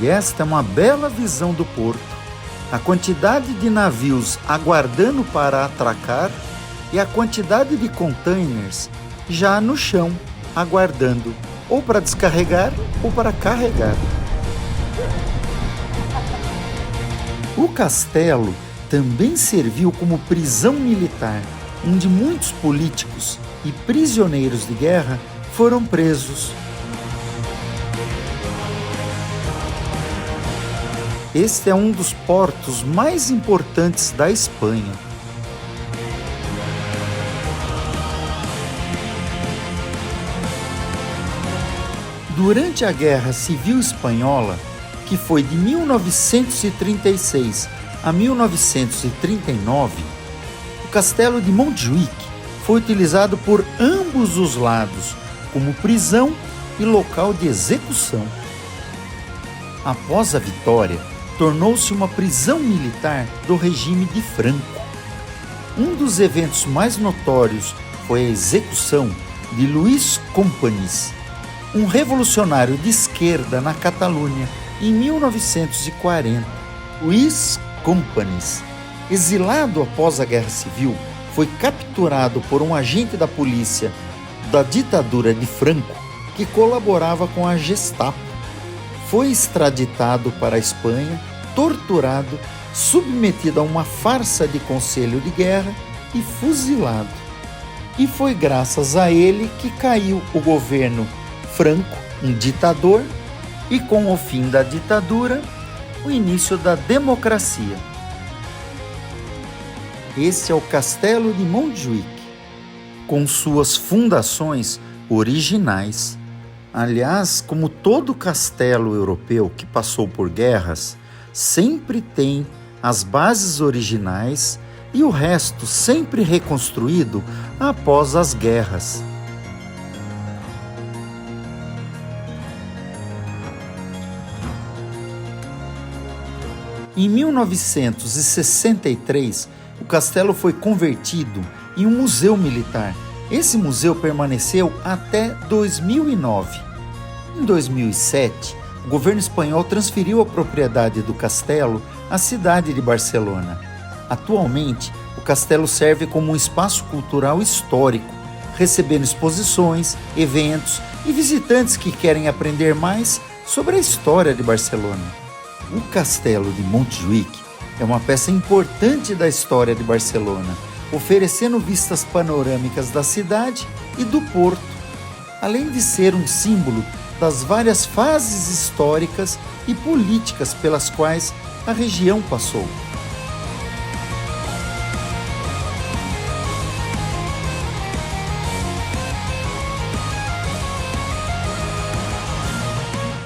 E esta é uma bela visão do porto. A quantidade de navios aguardando para atracar e a quantidade de containers já no chão, aguardando ou para descarregar ou para carregar. O castelo também serviu como prisão militar, onde muitos políticos e prisioneiros de guerra foram presos. Este é um dos portos mais importantes da Espanha. Durante a Guerra Civil Espanhola, que foi de 1936 a 1939, o castelo de Montjuïc foi utilizado por ambos os lados como prisão e local de execução. Após a vitória, tornou-se uma prisão militar do regime de Franco. Um dos eventos mais notórios foi a execução de Luís Companys, um revolucionário de esquerda na Catalunha, em 1940. Luís Companys, exilado após a Guerra Civil, foi capturado por um agente da polícia da ditadura de Franco que colaborava com a Gestapo. Foi extraditado para a Espanha, torturado, submetido a uma farsa de conselho de guerra e fuzilado. E foi graças a ele que caiu o governo Franco, um ditador, e com o fim da ditadura, o início da democracia. Esse é o Castelo de Montjuïc, com suas fundações originais. Aliás, como todo castelo europeu que passou por guerras, sempre tem as bases originais e o resto sempre reconstruído após as guerras. Em 1963, o castelo foi convertido em um museu militar. Esse museu permaneceu até 2009. Em 2007, o governo espanhol transferiu a propriedade do castelo à cidade de Barcelona. Atualmente, o castelo serve como um espaço cultural histórico, recebendo exposições, eventos e visitantes que querem aprender mais sobre a história de Barcelona. O Castelo de Montjuïc é uma peça importante da história de Barcelona, oferecendo vistas panorâmicas da cidade e do porto, além de ser um símbolo das várias fases históricas e políticas pelas quais a região passou.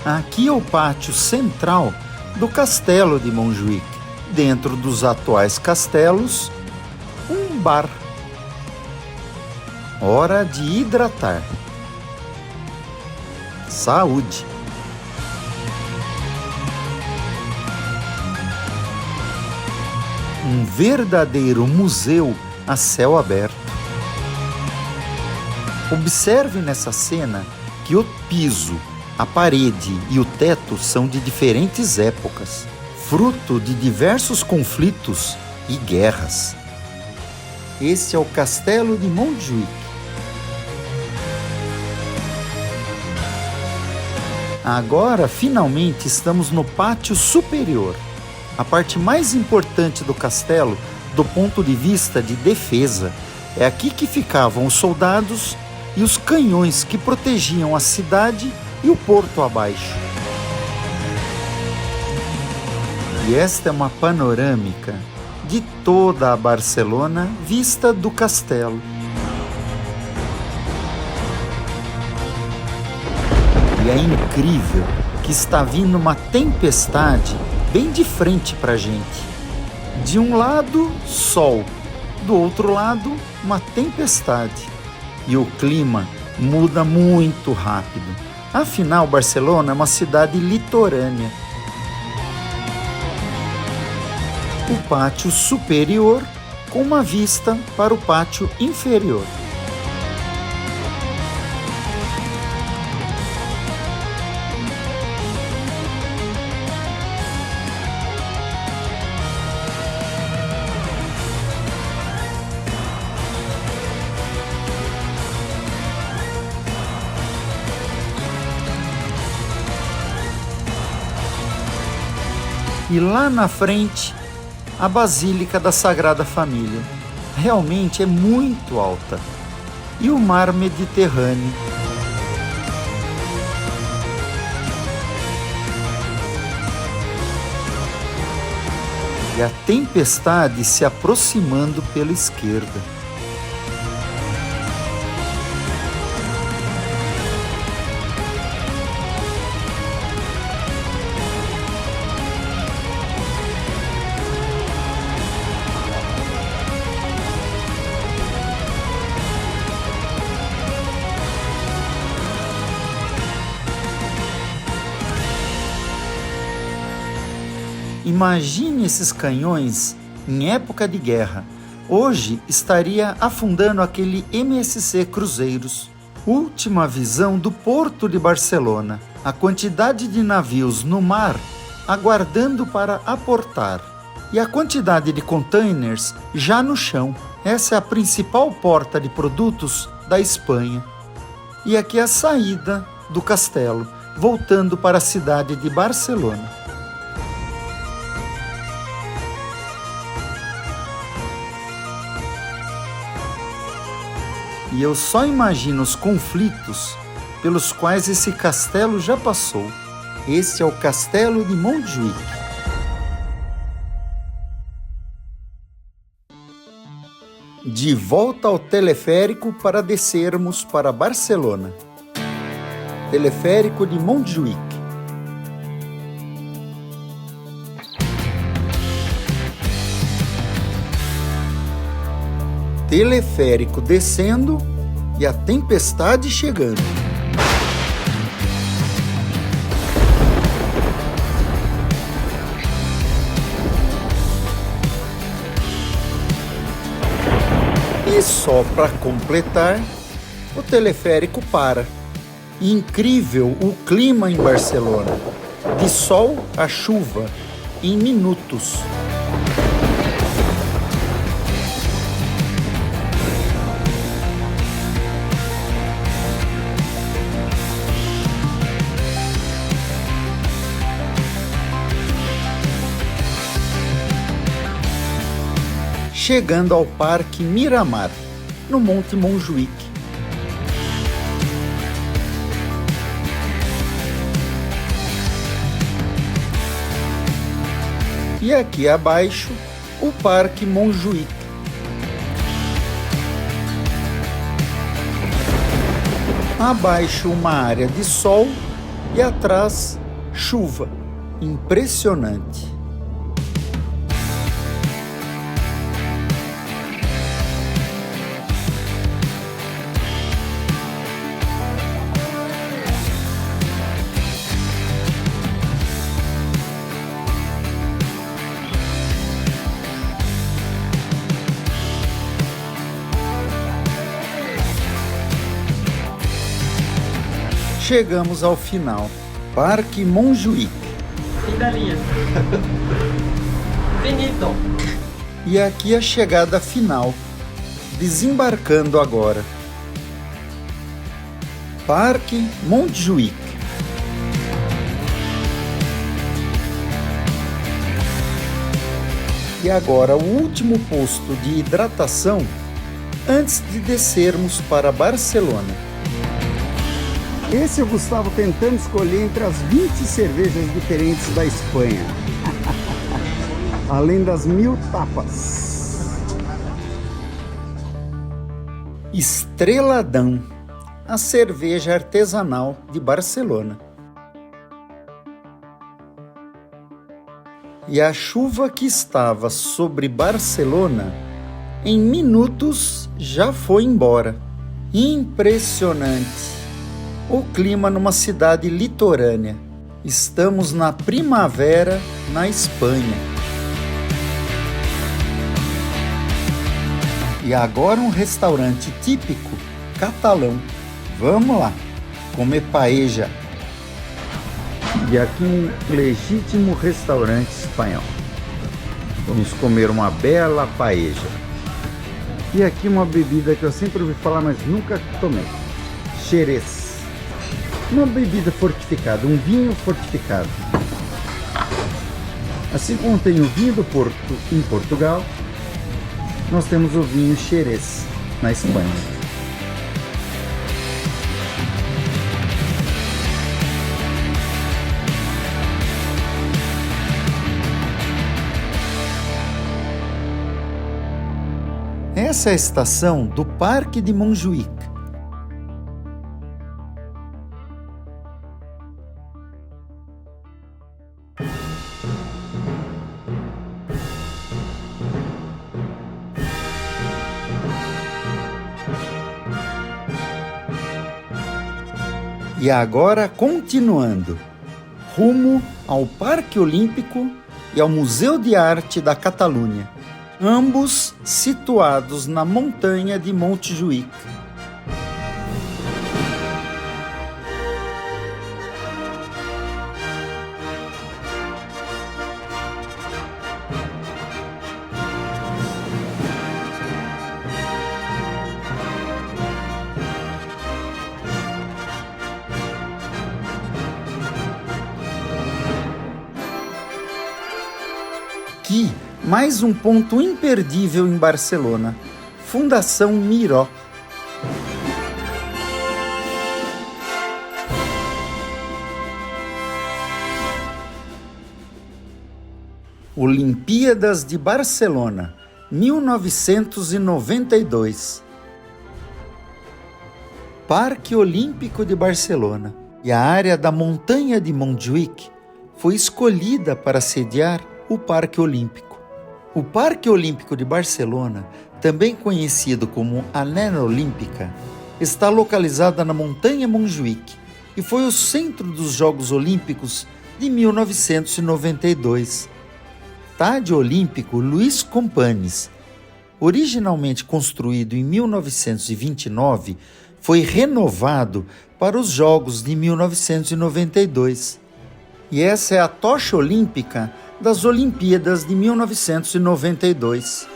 Aqui é o pátio central do Castelo de Montjuïc. Dentro dos atuais castelos, um bar. Hora de hidratar. Saúde! Um verdadeiro museu a céu aberto. Observe nessa cena que o piso, a parede e o teto são de diferentes épocas, fruto de diversos conflitos e guerras. Esse é o Castelo de Montjuïc. Agora, finalmente, estamos no pátio superior, a parte mais importante do castelo do ponto de vista de defesa. É aqui que ficavam os soldados e os canhões que protegiam a cidade e o porto abaixo. E esta é uma panorâmica de toda a Barcelona vista do castelo. E é incrível que está vindo uma tempestade bem de frente para a gente. De um lado, sol, do outro lado, uma tempestade. E o clima muda muito rápido. Afinal, Barcelona é uma cidade litorânea. O pátio superior com uma vista para o pátio inferior. E lá na frente, a Basílica da Sagrada Família. Realmente é muito alta. E o mar Mediterrâneo. E a tempestade se aproximando pela esquerda. Imagine esses canhões em época de guerra. Hoje estaria afundando aquele MSC Cruzeiros. Última visão do porto de Barcelona. A quantidade de navios no mar aguardando para aportar. E a quantidade de containers já no chão. Essa é a principal porta de produtos da Espanha. E aqui é a saída do castelo, voltando para a cidade de Barcelona. E eu só imagino os conflitos pelos quais esse castelo já passou. Esse é o Castelo de Montjuïc. De volta ao teleférico para descermos para Barcelona. Teleférico de Montjuïc. Teleférico descendo e a tempestade chegando. E só para completar, o teleférico para. Incrível o clima em Barcelona. De sol a chuva, em minutos. Chegando ao Parque Miramar, no Monte Montjuïc. E aqui abaixo, o Parque Montjuïc. Abaixo uma área de sol e atrás chuva. Impressionante. Chegamos ao final. Parque Montjuïc. Fim da linha. Finito. E aqui a chegada final. Desembarcando agora. Parque Montjuïc. E agora o último posto de hidratação antes de descermos para Barcelona. Esse é o Gustavo tentando escolher entre as 20 cervejas diferentes da Espanha. Além das 1000 tapas. Estreladão, a cerveja artesanal de Barcelona. E a chuva que estava sobre Barcelona, em minutos já foi embora. Impressionante. O clima numa cidade litorânea. Estamos na primavera na Espanha. E agora um restaurante típico catalão. Vamos lá, comer paella. E aqui um legítimo restaurante espanhol. Vamos comer uma bela paella. E aqui uma bebida que eu sempre ouvi falar, mas nunca tomei. Xerez. Uma bebida fortificada, um vinho fortificado. Assim como tem o vinho do Porto em Portugal, nós temos o vinho Xerez na Espanha. Essa é a estação do Parque de Montjuïc. E agora, continuando, rumo ao Parque Olímpico e ao Museu de Arte da Catalunha, ambos situados na montanha de Montjuïc. Aqui, mais um ponto imperdível em Barcelona, Fundação Miró. Olimpíadas de Barcelona, 1992. Parque Olímpico de Barcelona e a área da montanha de Montjuïc foi escolhida para sediar o Parque Olímpico. O Parque Olímpico de Barcelona, também conhecido como a Nena Olímpica, está localizada na montanha Montjuïc e foi o centro dos Jogos Olímpicos de 1992. Estádio Olímpico Luís Companys, originalmente construído em 1929, foi renovado para os Jogos de 1992. E essa é a tocha olímpica das Olimpíadas de 1992.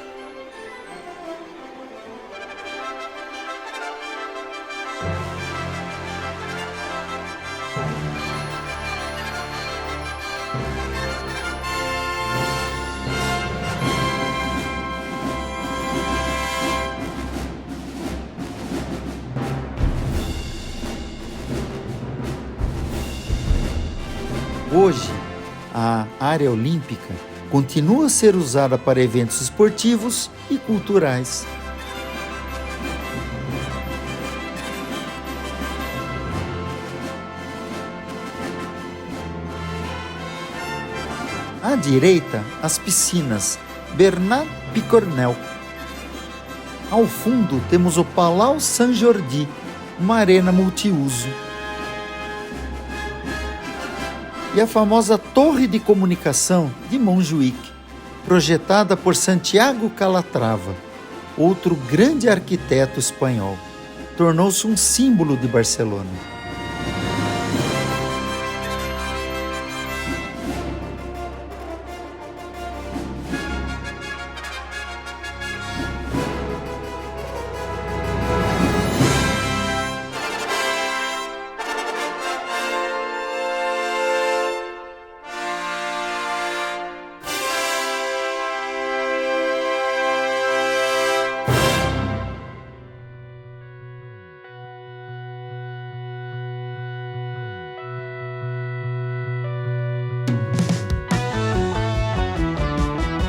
Hoje, a área olímpica continua a ser usada para eventos esportivos e culturais. À direita, as piscinas Bernat Picornell. Ao fundo, temos o Palau Sant Jordi, uma arena multiuso. E a famosa Torre de Comunicação de Montjuïc, projetada por Santiago Calatrava, outro grande arquiteto espanhol, tornou-se um símbolo de Barcelona.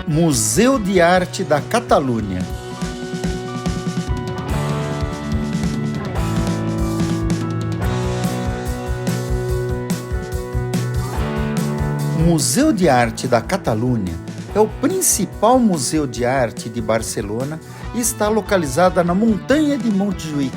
Museu de Arte da Catalunha. O Museu de Arte da Catalunha é o principal museu de arte de Barcelona e está localizada na montanha de Montjuïc.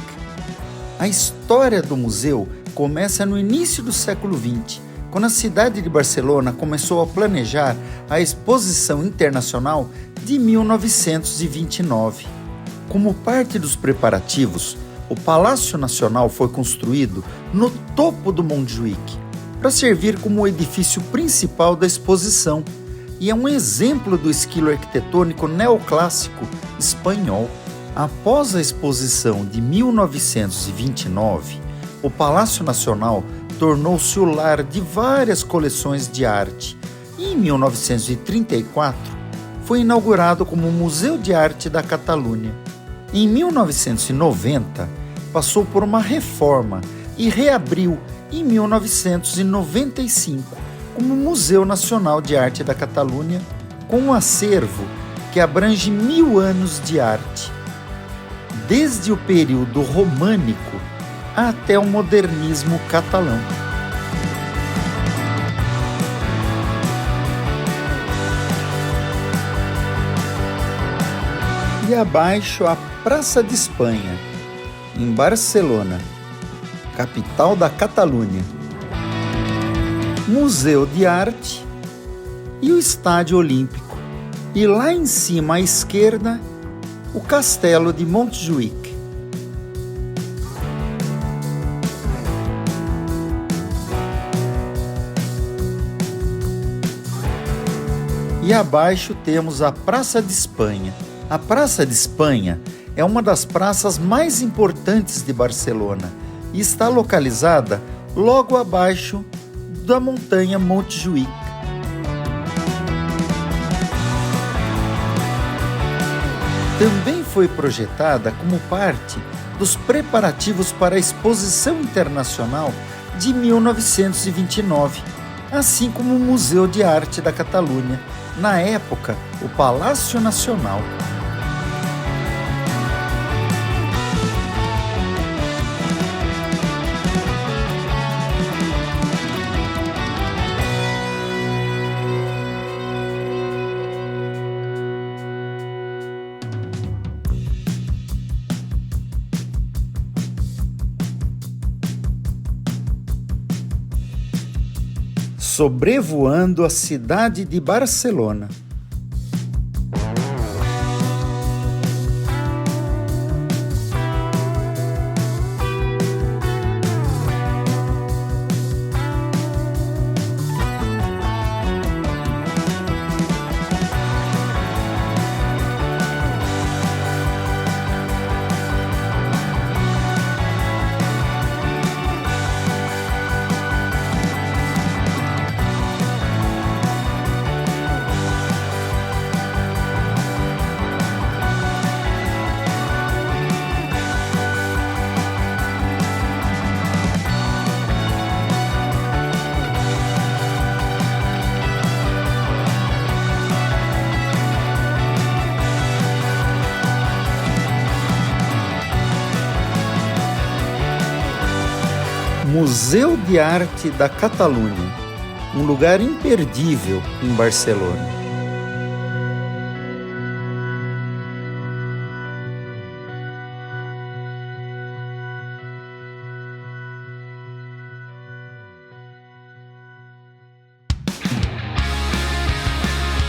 A história do museu começa no início do século XX, quando a cidade de Barcelona começou a planejar a Exposição Internacional de 1929. Como parte dos preparativos, o Palácio Nacional foi construído no topo do Montjuïc, para servir como o edifício principal da exposição, e é um exemplo do estilo arquitetônico neoclássico espanhol. Após a exposição de 1929, o Palácio Nacional tornou-se o lar de várias coleções de arte e em 1934 foi inaugurado como Museu de Arte da Catalunha. Em 1990 passou por uma reforma e reabriu em 1995 como Museu Nacional de Arte da Catalunha, com um acervo que abrange 1000 anos de arte, desde o período românico até o modernismo catalão. E abaixo a Praça de Espanha, em Barcelona, capital da Catalunha, Museu de Arte e o Estádio Olímpico. E lá em cima à esquerda, o Castelo de Montjuïc. E abaixo temos a Praça de Espanha. A Praça de Espanha é uma das praças mais importantes de Barcelona e está localizada logo abaixo da montanha Montjuïc. Também foi projetada como parte dos preparativos para a Exposição Internacional de 1929, assim como o Museu de Arte da Catalunha, na época o Palácio Nacional. Sobrevoando a cidade de Barcelona. Museu de Arte da Catalunha, um lugar imperdível em Barcelona.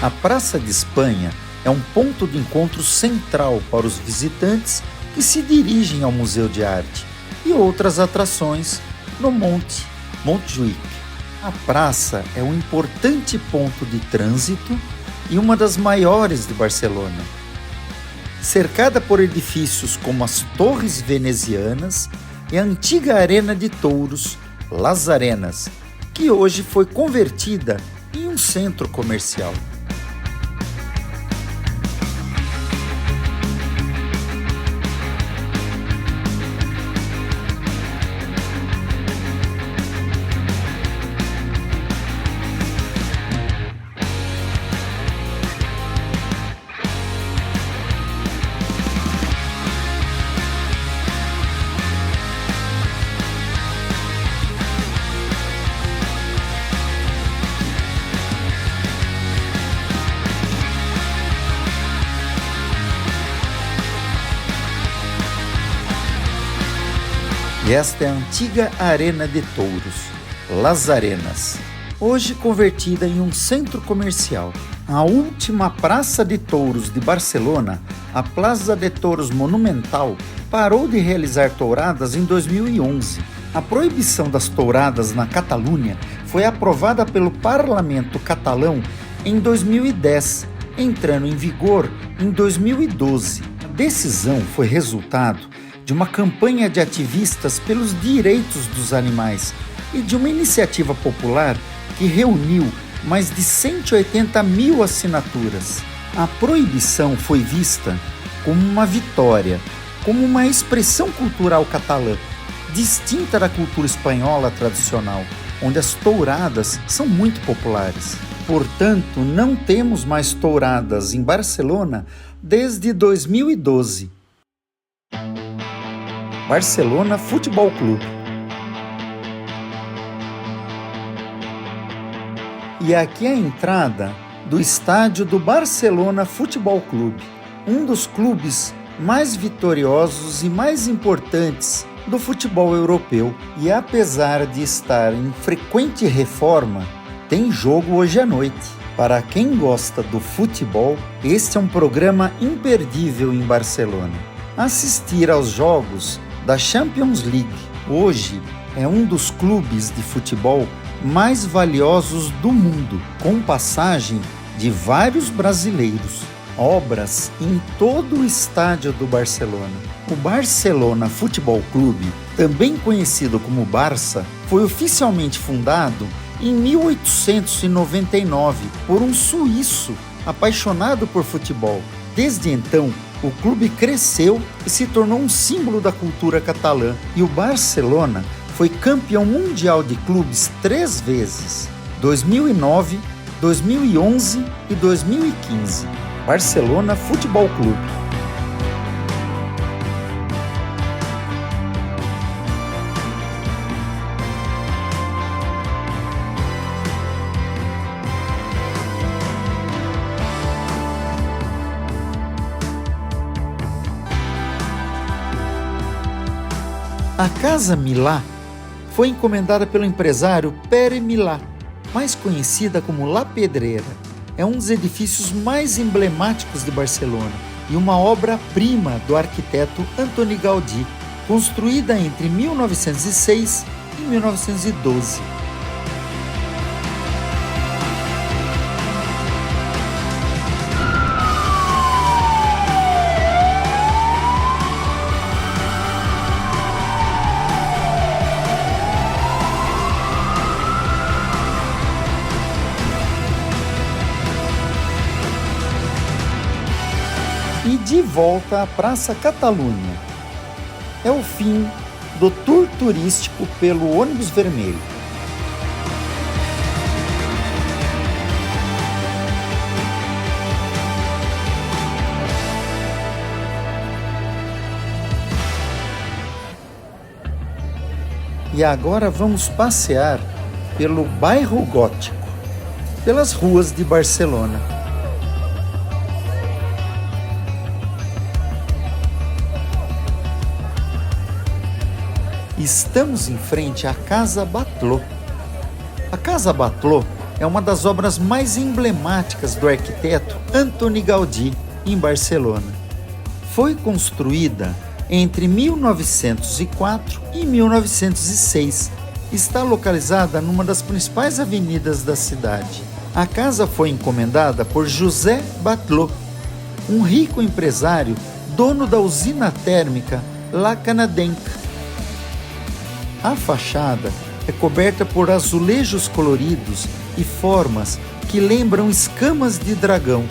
A Praça de Espanha é um ponto de encontro central para os visitantes que se dirigem ao Museu de Arte e outras atrações no Monte Montjuïc. A praça é um importante ponto de trânsito e uma das maiores de Barcelona. Cercada por edifícios como as Torres Venezianas e a antiga Arena de Touros, Las Arenas, que hoje foi convertida em um centro comercial. E esta é a antiga Arena de Touros, Las Arenas, hoje convertida em um centro comercial. A última Praça de Touros de Barcelona, a Plaza de Toros Monumental, parou de realizar touradas em 2011. A proibição das touradas na Catalunha foi aprovada pelo Parlamento catalão em 2010, entrando em vigor em 2012. A decisão foi resultado de uma campanha de ativistas pelos direitos dos animais e de uma iniciativa popular que reuniu mais de 180 mil assinaturas. A proibição foi vista como uma vitória, como uma expressão cultural catalã, distinta da cultura espanhola tradicional, onde as touradas são muito populares. Portanto, não temos mais touradas em Barcelona desde 2012. Barcelona Futebol Clube. E aqui é a entrada do estádio do Barcelona Futebol Clube, um dos clubes mais vitoriosos e mais importantes do futebol europeu. E apesar de estar em frequente reforma, tem jogo hoje à noite. Para quem gosta do futebol, este é um programa imperdível em Barcelona. Assistir aos jogos da Champions League. Hoje é um dos clubes de futebol mais valiosos do mundo, com passagem de vários brasileiros. Obras em todo o estádio do Barcelona. O Barcelona Futebol Clube, também conhecido como Barça, foi oficialmente fundado em 1899 por um suíço apaixonado por futebol. Desde então, o clube cresceu e se tornou um símbolo da cultura catalã. E o Barcelona foi campeão mundial de clubes 3 vezes: 2009, 2011 e 2015. Barcelona Futebol Clube. A Casa Milà foi encomendada pelo empresário Pere Milà, mais conhecida como La Pedrera. É um dos edifícios mais emblemáticos de Barcelona e uma obra-prima do arquiteto Antoni Gaudí, construída entre 1906 e 1912. E de volta à Praça Catalunha. É o fim do tour turístico pelo ônibus vermelho. E agora vamos passear pelo bairro gótico, pelas ruas de Barcelona. Estamos em frente à Casa Batlló. A Casa Batlló é uma das obras mais emblemáticas do arquiteto Antoni Gaudí, em Barcelona. Foi construída entre 1904 e 1906. Está localizada numa das principais avenidas da cidade. A casa foi encomendada por José Batlló, um rico empresário, dono da usina térmica La Canadenca. A fachada é coberta por azulejos coloridos e formas que lembram escamas de dragão,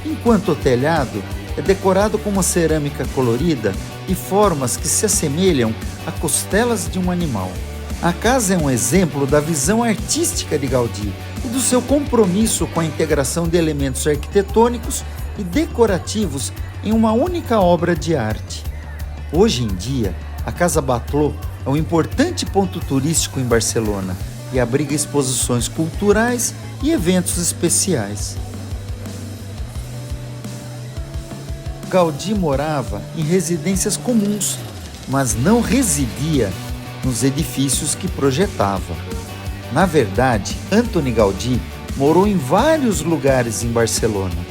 enquanto o telhado é decorado com uma cerâmica colorida e formas que se assemelham a costelas de um animal. A casa é um exemplo da visão artística de Gaudí e do seu compromisso com a integração de elementos arquitetônicos e decorativos em uma única obra de arte. Hoje em dia, a Casa Batlló é um importante ponto turístico em Barcelona e abriga exposições culturais e eventos especiais. Gaudí morava em residências comuns, mas não residia nos edifícios que projetava. Na verdade, Antoni Gaudí morou em vários lugares em Barcelona.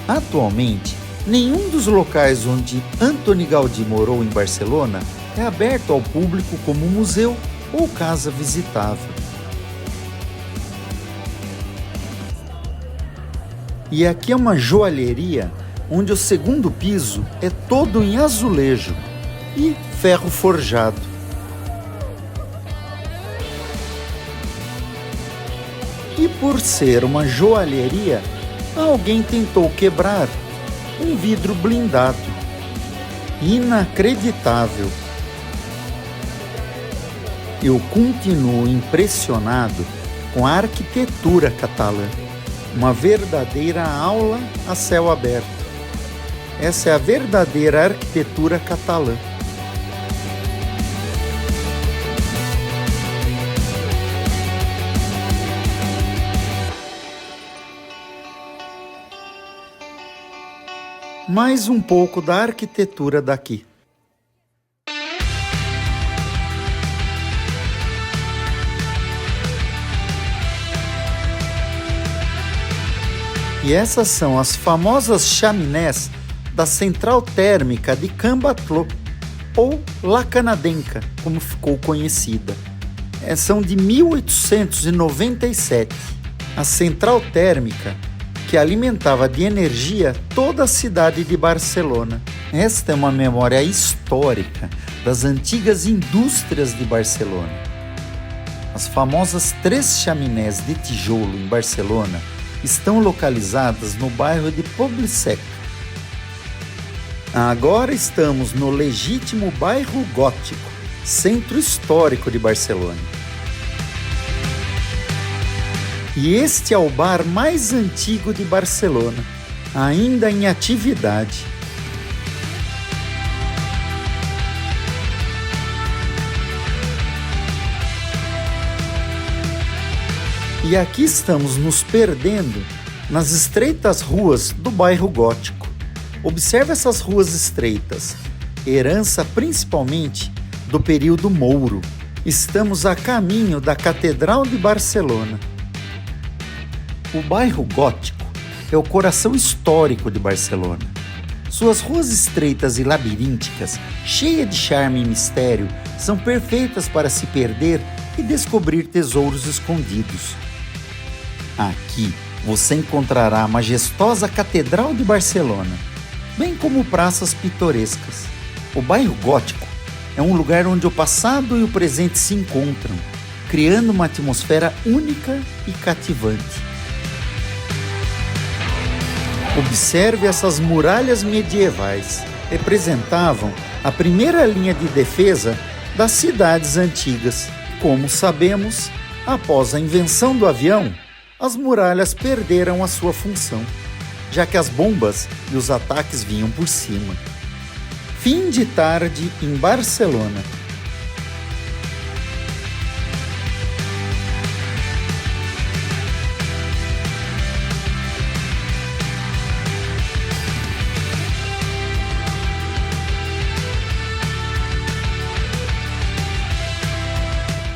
Atualmente, nenhum dos locais onde Antoni Gaudí morou em Barcelona é aberto ao público como museu ou casa visitável. E aqui é uma joalheria onde o segundo piso é todo em azulejo e ferro forjado. E por ser uma joalheria, alguém tentou quebrar um vidro blindado. Inacreditável! Eu continuo impressionado com a arquitetura catalã. Uma verdadeira aula a céu aberto. Essa é a verdadeira arquitetura catalã. Mais um pouco da arquitetura daqui. E essas são as famosas chaminés da central térmica de Cambatló, ou La Canadenca, como ficou conhecida. São de 1897. A central térmica que alimentava de energia toda a cidade de Barcelona. Esta é uma memória histórica das antigas indústrias de Barcelona. As famosas 3 chaminés de tijolo em Barcelona estão localizadas no bairro de Poblet. Agora estamos no legítimo bairro gótico, centro histórico de Barcelona. E este é o bar mais antigo de Barcelona, ainda em atividade. E aqui estamos nos perdendo nas estreitas ruas do bairro gótico. Observe essas ruas estreitas, herança principalmente do período mouro. Estamos a caminho da Catedral de Barcelona. O bairro gótico é o coração histórico de Barcelona. Suas ruas estreitas e labirínticas, cheias de charme e mistério, são perfeitas para se perder e descobrir tesouros escondidos. Aqui você encontrará a majestosa Catedral de Barcelona, bem como praças pitorescas. O bairro gótico é um lugar onde o passado e o presente se encontram, criando uma atmosfera única e cativante. Observe essas muralhas medievais. Representavam a primeira linha de defesa das cidades antigas. Como sabemos, após a invenção do avião, as muralhas perderam a sua função, já que as bombas e os ataques vinham por cima. Fim de tarde em Barcelona.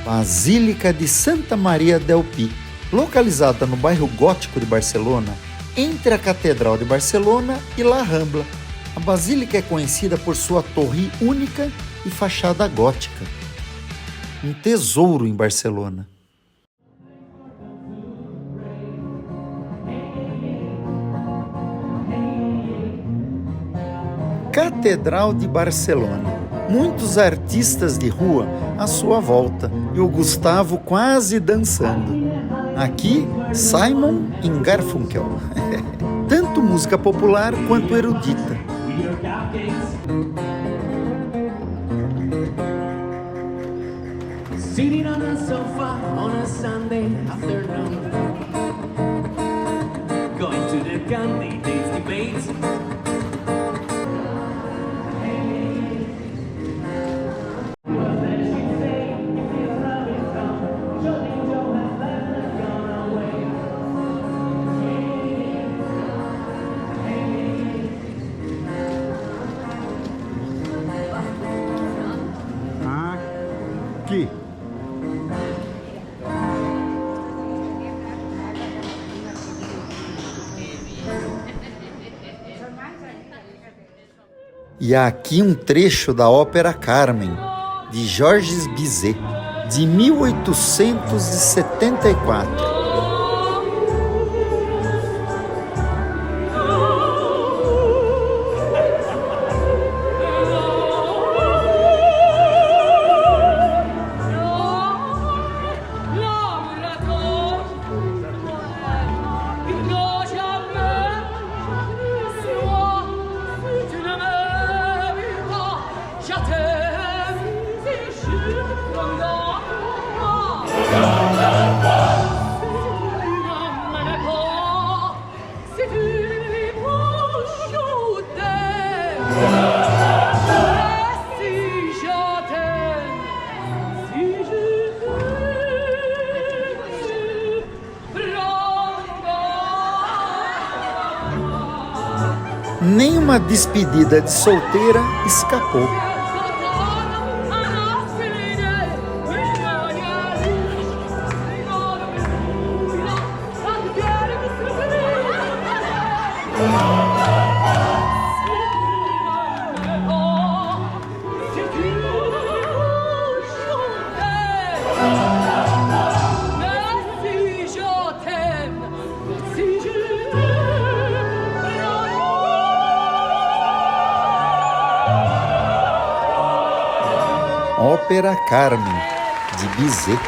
Basílica de Santa Maria del Pi, localizada no bairro gótico de Barcelona, entre a Catedral de Barcelona e La Rambla. A basílica é conhecida por sua torre única e fachada gótica. Um tesouro em Barcelona. Catedral de Barcelona. Muitos artistas de rua à sua volta e o Gustavo quase dançando. Aqui, Simon e Garfunkel. Tanto música popular quanto erudita. Sitting on a sofa on a Sunday afternoon, going to the candidates debates. Aqui. E aqui um trecho da ópera Carmen, de Georges Bizet, de 1874. Nenhuma despedida de solteira escapou. Ópera Carmen, de Bizet.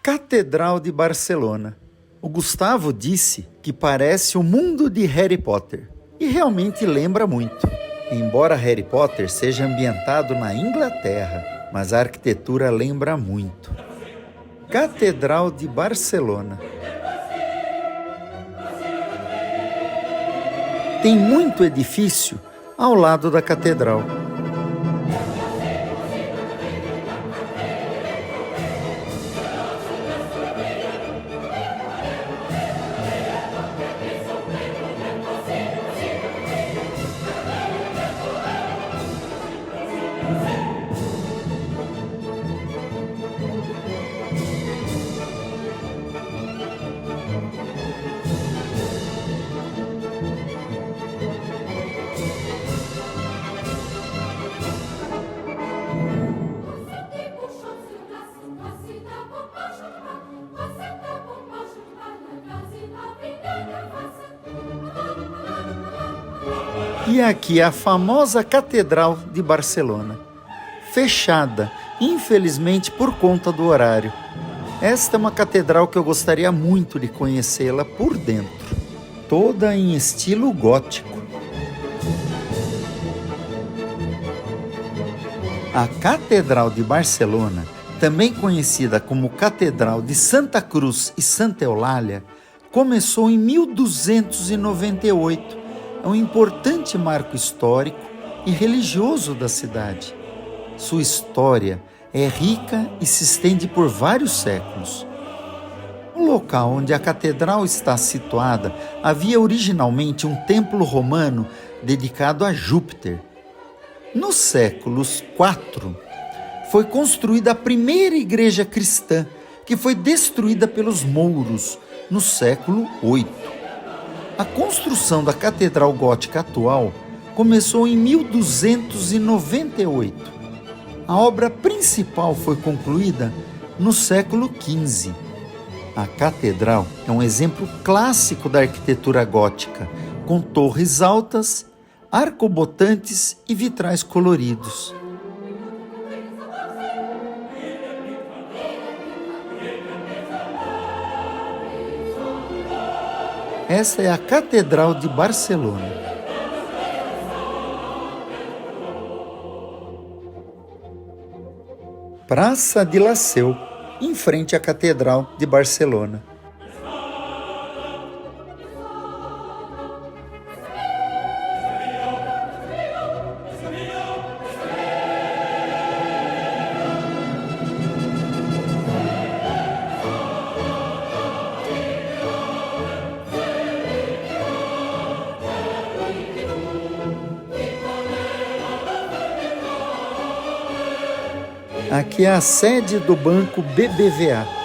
Catedral de Barcelona. O Gustavo disse que parece o mundo de Harry Potter. E realmente lembra muito. Embora Harry Potter seja ambientado na Inglaterra, mas a arquitetura lembra muito. Catedral de Barcelona. Tem muito edifício ao lado da catedral. E aqui a famosa Catedral de Barcelona, fechada, infelizmente por conta do horário. Esta é uma catedral que eu gostaria muito de conhecê-la por dentro, toda em estilo gótico. A Catedral de Barcelona, também conhecida como Catedral de Santa Cruz e Santa Eulália, começou em 1298. É um importante marco histórico e religioso da cidade. Sua história é rica e se estende por vários séculos. No local onde a catedral está situada, havia originalmente um templo romano dedicado a Júpiter. Nos séculos IV, foi construída a primeira igreja cristã, que foi destruída pelos mouros no século VIII. A construção da catedral gótica atual começou em 1298. A obra principal foi concluída no século XV. A catedral é um exemplo clássico da arquitetura gótica, com torres altas, arcobotantes e vitrais coloridos. Essa é a Catedral de Barcelona. Praça de la Seu, em frente à Catedral de Barcelona. Aqui é a sede do Banco BBVA.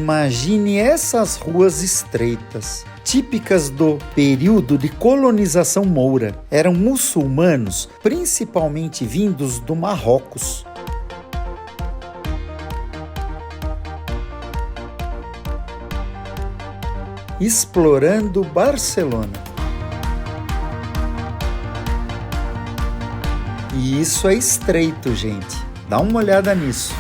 Imagine essas ruas estreitas, típicas do período de colonização moura. Eram muçulmanos, principalmente vindos do Marrocos. Explorando Barcelona. E isso é estreito, gente. Dá uma olhada nisso.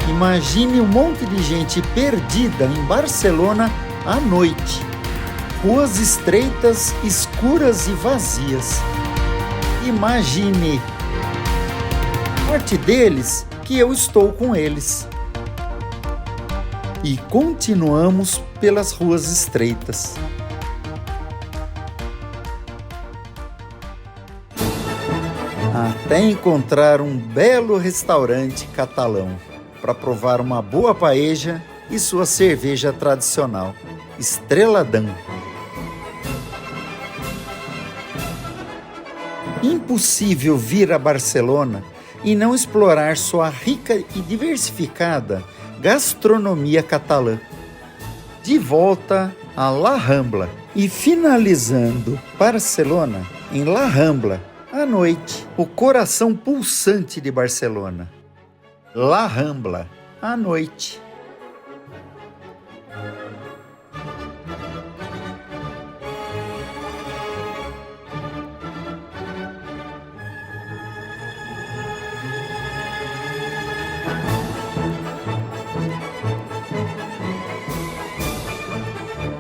Imagine um monte de gente perdida em Barcelona à noite. Ruas estreitas, escuras e vazias. Imagine. Parte deles que eu estou com eles. E continuamos pelas ruas estreitas. Até encontrar um belo restaurante catalão para provar uma boa paella e sua cerveja tradicional, Estrela Damm. Impossível vir a Barcelona e não explorar sua rica e diversificada gastronomia catalã. De volta a La Rambla e finalizando Barcelona em La Rambla, à noite, o coração pulsante de Barcelona. La Rambla, à noite.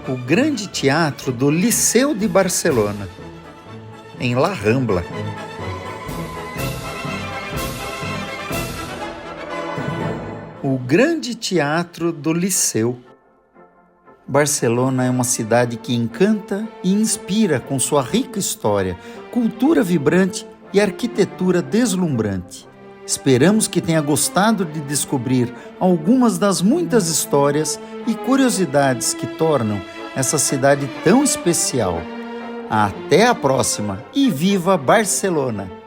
O grande teatro do Liceu de Barcelona, em La Rambla. O grande teatro do Liceu. Barcelona é uma cidade que encanta e inspira com sua rica história, cultura vibrante e arquitetura deslumbrante. Esperamos que tenha gostado de descobrir algumas das muitas histórias e curiosidades que tornam essa cidade tão especial. Até a próxima e viva Barcelona!